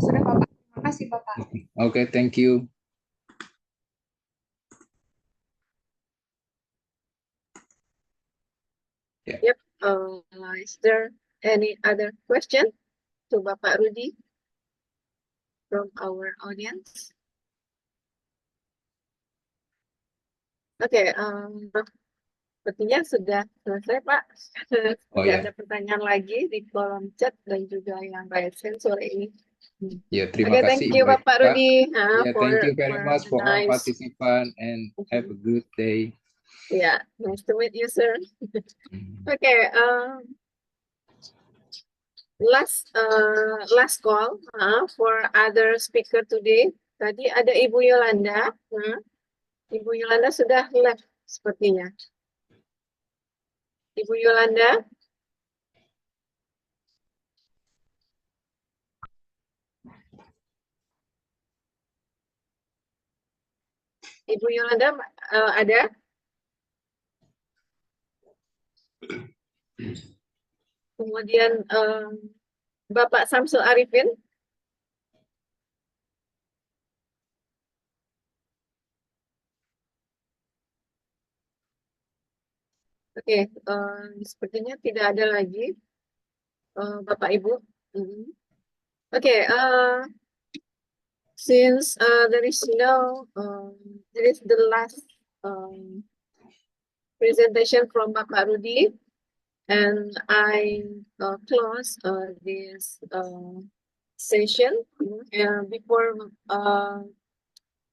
Sudah, Bapak. Terima kasih, Bapak. Oke, thank you. Yep. Is there any other question to Bapak Rudi from our audience? Oke, sepertinya sudah selesai, Pak. Oh, Tidak ya. ada pertanyaan lagi di kolom chat dan juga yang by send sore ini. Ya, terima Okay, kasih thank you Ibu Bapak Eka. Rudi Yeah, for thank you very much for all nice. participants and have a good day. Yeah, nice to meet you, sir. Mm. Okay, last call for other speaker today. Tadi ada Ibu Yolanda. Ibu Yolanda sudah left sepertinya. Ibu Yolanda. Ibu Yolanda ada? Kemudian Bapak Samsul Arifin. Oke, sepertinya tidak ada lagi Bapak Ibu. Oke, since there is the last presentation from Bapak Rudi, and I close this session. Before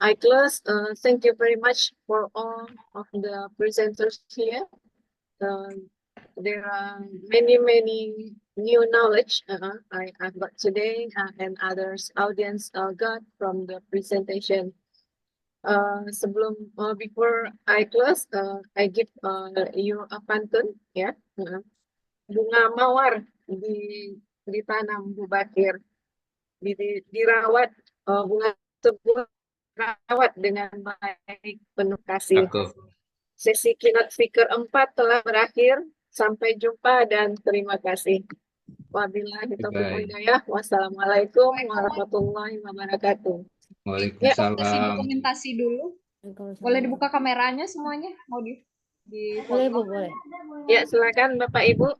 I close, thank you very much for all of the presenters here. There are many new knowledge I've got today and others audience got from the presentation. Before I close, I give you a pantun, ya. Bunga mawar ditanam Bu Bakir, dirawat bunga tersebut rawat dengan baik penuh kasih. Cakep. Sesi keynote speaker 4 telah berakhir. Sampai jumpa dan terima kasih. Wabillahi taufiq wal hidayah. Wassalamualaikum warahmatullahi wabarakatuh. Waalaikumsalam. Sesi dokumentasi dulu. Boleh dibuka kameranya semuanya? Mau di Boleh, Bu, boleh. Ya, silakan Bapak Ibu.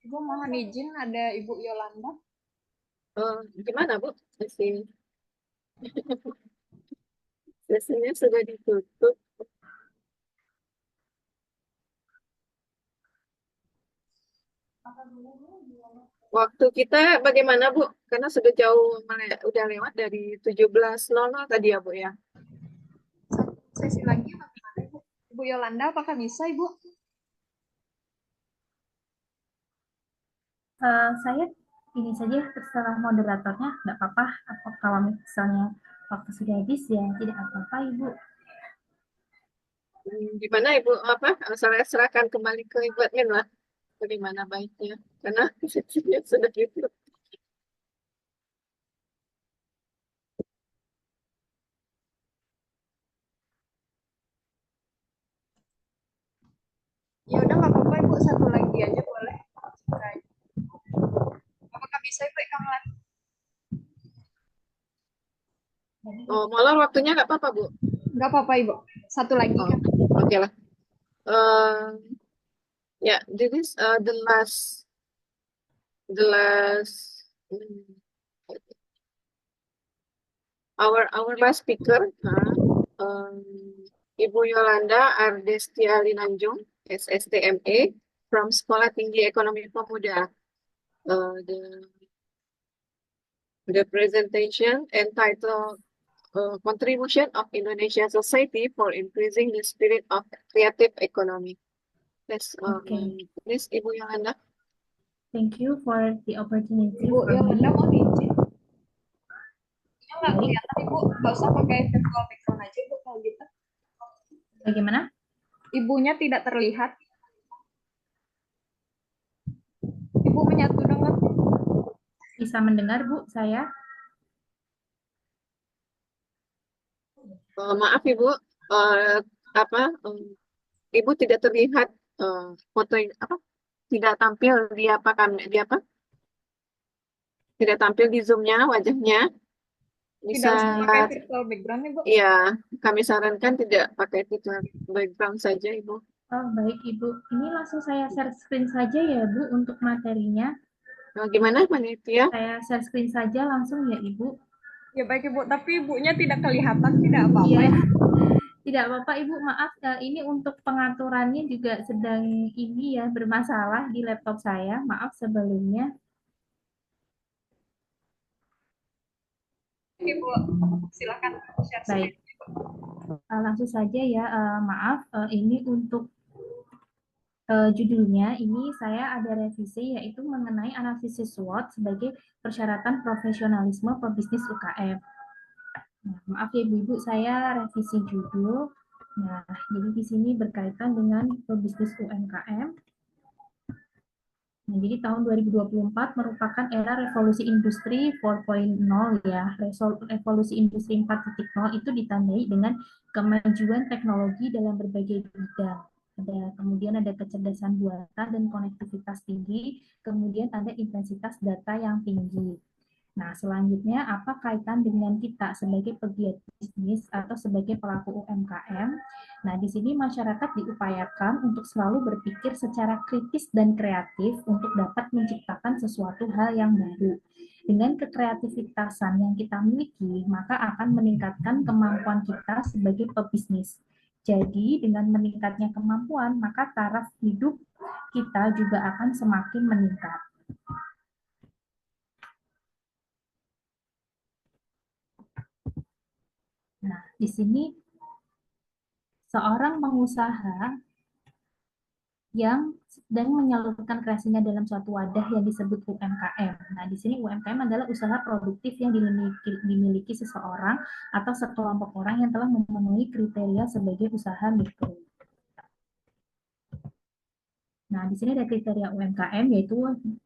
Ibu mohon izin, ada Ibu Yolanda. Gimana Bu? Sesinya sudah ditutup. Waktu kita bagaimana Bu? Karena sudah udah lewat dari 17.00 tadi ya Bu ya. Sesi lagi bagaimana Ibu? Ibu Yolanda, apakah bisa Ibu? Saya ini saja terserah moderatornya, nggak apa-apa. Kalau misalnya waktu sudah habis ya tidak apa-apa Ibu. Gimana Ibu? Saya serahkan kembali ke Ibu admin lah. Bagaimana baiknya? Karena sesinya sudah ditutup. Ya udah nggak apa-apa Ibu, satu lagi aja boleh. Apakah bisa Ibu Kamlan? Oh, malah waktunya nggak apa-apa Bu? Nggak apa-apa Ibu, satu lagi. Oke lah. Yeah, this is the last our last speaker, Ibu Yolanda Ardestia Linanjung, SSTMA from Sekolah Tinggi Ekonomi Pemuda. The presentation entitled Contribution of Indonesian Society for Increasing the Spirit of Creative Economy. Yes, please Ibu Yolanda. Thank you for the opportunity. Ibu Yolanda mau izin. Ini nggak kelihatan Ibu, nggak usah pakai virtual background aja Bu kalau gitu. Bagaimana? Ibunya tidak terlihat. Ibu menyatu dengan. Bisa mendengar Bu saya? Maaf Ibu, Ibu tidak terlihat foto tidak tampil tidak tampil di zoomnya wajahnya. Tidak usah pakai virtual background Ibu. Iya, kami sarankan tidak pakai virtual background saja Ibu. Oh baik Ibu, ini langsung saya share screen saja ya Bu untuk materinya. Gimana Panitia? Saya share screen saja langsung ya Ibu. Ya baik Ibu, tapi Ibunya tidak kelihatan, tidak apa-apa. Iya. Tidak apa-apa Ibu, maaf ini untuk pengaturannya juga sedang ini ya bermasalah di laptop saya. Maaf sebelumnya. Ibu, silakan share Baik. screen. Langsung saja ya, maaf ini untuk judulnya ini saya ada revisi yaitu mengenai analisis SWOT sebagai persyaratan profesionalisme pebisnis UKM. Nah, maaf ya Ibu, saya revisi judul. Nah, jadi di sini berkaitan dengan pebisnis UMKM. Nah, jadi tahun 2024 merupakan era revolusi industri 4.0 ya. Revolusi industri 4.0 itu ditandai dengan kemajuan teknologi dalam berbagai bidang. Kemudian ada kecerdasan buatan dan konektivitas tinggi, kemudian ada intensitas data yang tinggi. Nah, selanjutnya apa kaitan dengan kita sebagai pegiat bisnis atau sebagai pelaku UMKM? Nah, di sini masyarakat diupayakan untuk selalu berpikir secara kritis dan kreatif untuk dapat menciptakan sesuatu hal yang baru. Dengan kekreativitasan yang kita miliki, maka akan meningkatkan kemampuan kita sebagai pebisnis. Jadi, dengan meningkatnya kemampuan, maka taraf hidup kita juga akan semakin meningkat. Nah, di sini seorang pengusaha yang sedang menyalurkan kreasinya dalam suatu wadah yang disebut UMKM. Nah, di sini UMKM adalah usaha produktif yang dimiliki seseorang atau sekelompok orang yang telah memenuhi kriteria sebagai usaha mikro. Nah, di sini ada kriteria UMKM, yaitu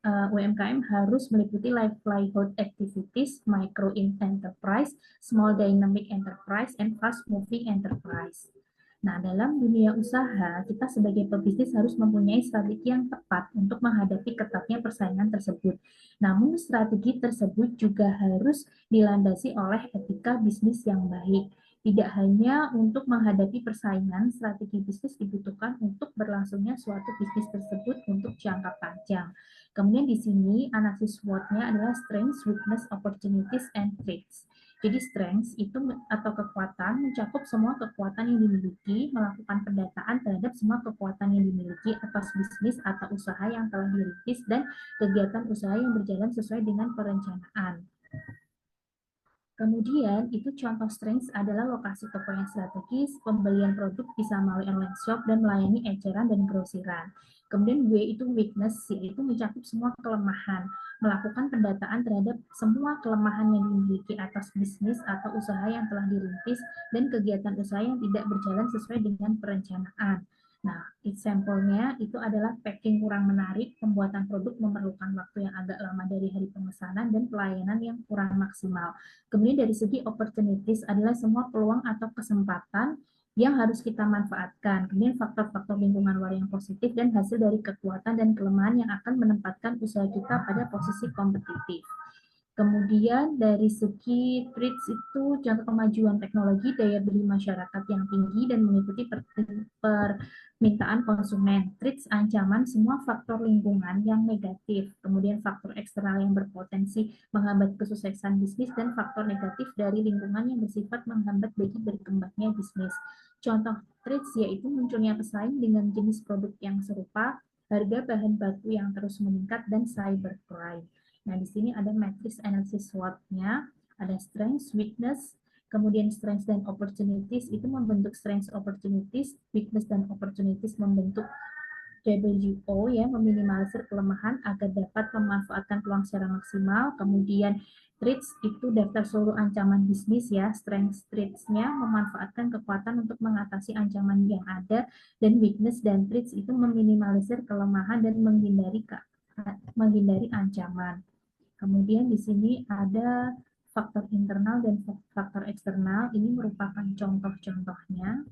UMKM harus meliputi livelihood activities, micro enterprise, small dynamic enterprise, and fast moving enterprise. Nah, dalam dunia usaha, kita sebagai pebisnis harus mempunyai strategi yang tepat untuk menghadapi ketatnya persaingan tersebut. Namun, strategi tersebut juga harus dilandasi oleh etika bisnis yang baik. Tidak hanya untuk menghadapi persaingan, strategi bisnis dibutuhkan untuk berlangsungnya suatu bisnis tersebut untuk jangka panjang. Kemudian di sini analisis SWOT-nya adalah strengths, weakness, opportunities, and threats. Jadi strengths itu atau kekuatan mencakup semua kekuatan yang dimiliki, melakukan pendataan terhadap semua kekuatan yang dimiliki atas bisnis atau usaha yang telah dirintis dan kegiatan usaha yang berjalan sesuai dengan perencanaan. Kemudian, itu contoh strengths adalah lokasi toko yang strategis, pembelian produk bisa melalui online shop, dan melayani eceran dan grosiran. Kemudian W itu weakness, yaitu mencakup semua kelemahan, melakukan pendataan terhadap semua kelemahan yang dimiliki atas bisnis atau usaha yang telah dirintis, dan kegiatan usaha yang tidak berjalan sesuai dengan perencanaan. Nah, example-nya itu adalah packing kurang menarik, pembuatan produk memerlukan waktu yang agak lama dari hari pemesanan, dan pelayanan yang kurang maksimal. Kemudian dari segi opportunities adalah semua peluang atau kesempatan yang harus kita manfaatkan. Kemudian faktor-faktor lingkungan luar yang positif dan hasil dari kekuatan dan kelemahan yang akan menempatkan usaha kita pada posisi kompetitif. Kemudian dari segi threats itu contoh kemajuan teknologi, daya beli masyarakat yang tinggi dan mengikuti permintaan konsumen. Threats ancaman semua faktor lingkungan yang negatif. Kemudian faktor eksternal yang berpotensi menghambat kesuksesan bisnis dan faktor negatif dari lingkungan yang bersifat menghambat bagi berkembangnya bisnis. Contoh threats yaitu munculnya pesaing dengan jenis produk yang serupa, harga bahan baku yang terus meningkat, dan cybercrime. Nah, di sini ada matrix analisis SWOT-nya, ada strengths, weakness, kemudian strengths dan opportunities itu membentuk strengths, opportunities, weakness dan opportunities membentuk WO ya, meminimalisir kelemahan agar dapat memanfaatkan peluang secara maksimal. Kemudian threats itu daftar seluruh ancaman bisnis ya, strengths threats-nya memanfaatkan kekuatan untuk mengatasi ancaman yang ada, dan weakness dan threats itu meminimalisir kelemahan dan menghindari ancaman. Kemudian di sini ada faktor internal dan faktor eksternal. Ini merupakan contoh-contohnya.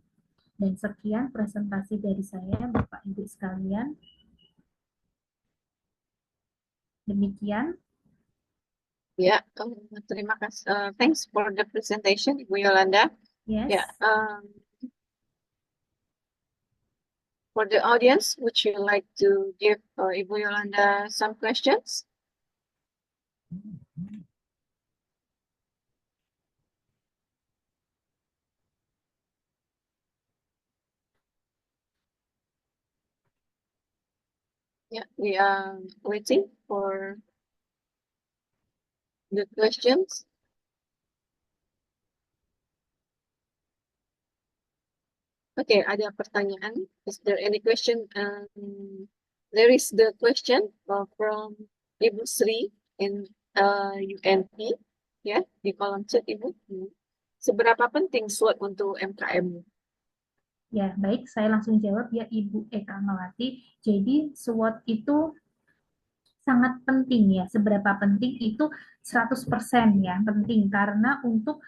Dan sekian presentasi dari saya, Bapak Ibu sekalian. Demikian. Ya, terima kasih. Thanks for the presentation, Ibu Yolanda. Yes. Yeah. For the audience, would you like to give Ibu Yolanda some questions? Yeah, we are waiting for the questions. Okay, ada pertanyaan. Is there any question? There is the question from Ibu Sri in UNP, ya, di kolom chat Ibu. Seberapa penting SWOT untuk MKM? Ya, baik, saya langsung jawab ya Ibu Eka Melati. Jadi SWOT itu sangat penting ya. Seberapa penting itu 100% ya penting karena untuk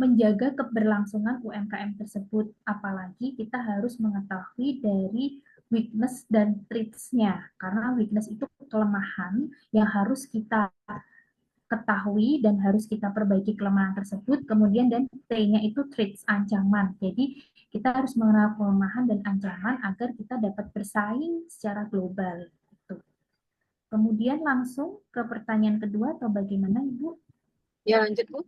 menjaga keberlangsungan UMKM tersebut. Apalagi kita harus mengetahui dari weakness dan traits-nya. Karena weakness itu kelemahan yang harus kita ketahui dan harus kita perbaiki kelemahan tersebut. Kemudian dan T-nya itu traits, ancaman. Jadi kita harus mengenal kelemahan dan ancaman agar kita dapat bersaing secara global. Gitu. Kemudian langsung ke pertanyaan kedua atau bagaimana Ibu? Ya, lanjut Bu.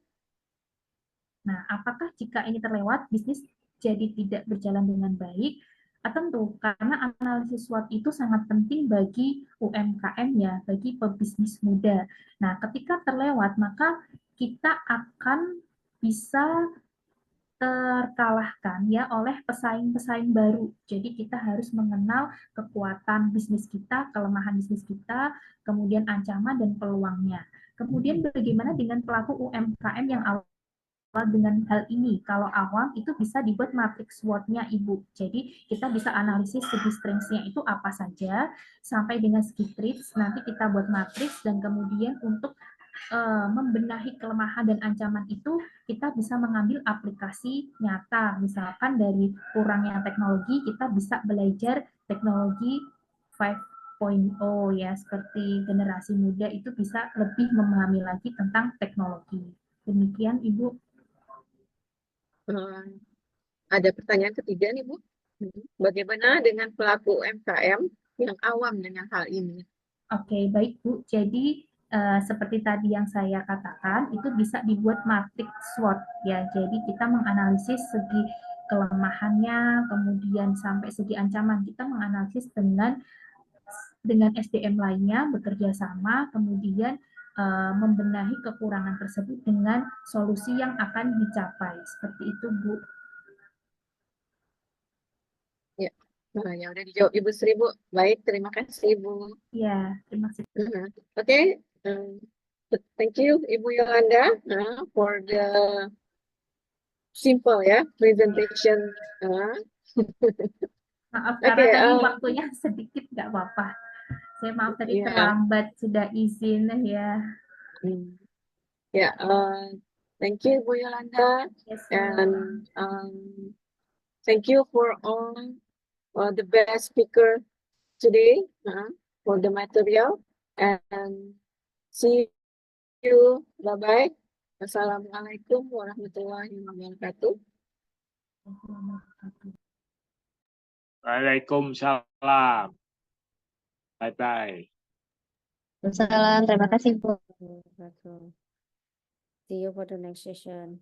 Nah, apakah jika ini terlewat, bisnis jadi tidak berjalan dengan baik? Tentu, karena analisis SWOT itu sangat penting bagi UMKM ya, bagi pebisnis muda. Nah, ketika terlewat, maka kita akan bisa terkalahkan ya oleh pesaing-pesaing baru. Jadi kita harus mengenal kekuatan bisnis kita, kelemahan bisnis kita, kemudian ancaman dan peluangnya. Kemudian bagaimana dengan pelaku UMKM yang awal dengan hal ini? Kalau awam itu bisa dibuat matriks SWOT-nya Ibu. Jadi kita bisa analisis segi strengths-nya itu apa saja sampai dengan segi traits, nanti kita buat matriks dan kemudian untuk membenahi kelemahan dan ancaman itu kita bisa mengambil aplikasi nyata. Misalkan dari kurangnya teknologi kita bisa belajar teknologi 5.0 ya, seperti generasi muda itu bisa lebih memahami lagi tentang teknologi. Demikian Ibu. Ada pertanyaan ketiga nih Bu. Bagaimana dengan pelaku UMKM yang awam dengan hal ini? Oke, baik Bu. Jadi seperti tadi yang saya katakan, itu bisa dibuat matriks SWOT ya. Jadi kita menganalisis segi kelemahannya, kemudian sampai segi ancaman. Kita menganalisis dengan SDM lainnya bekerja sama, kemudian membenahi kekurangan tersebut dengan solusi yang akan dicapai. Seperti itu Bu. Ya, ya udah dijawab Ibu Sri Bu. Baik, terima kasih Ibu. Ya, terima kasih. Okay, thank you Ibu Yolanda for the simple ya presentation. Maaf karena tadi waktunya sedikit, nggak apa-apa. Saya maaf tadi terlambat, sudah izin ya. Ya, thank you Bu Yolanda, Yes, and thank you for all the best speaker today for the material, and see you. Bye bye. Assalamualaikum warahmatullahi wabarakatuh. Waalaikumsalam. Bye bye. Waalaikumsalam. Terima kasih Bu. See you for the next session.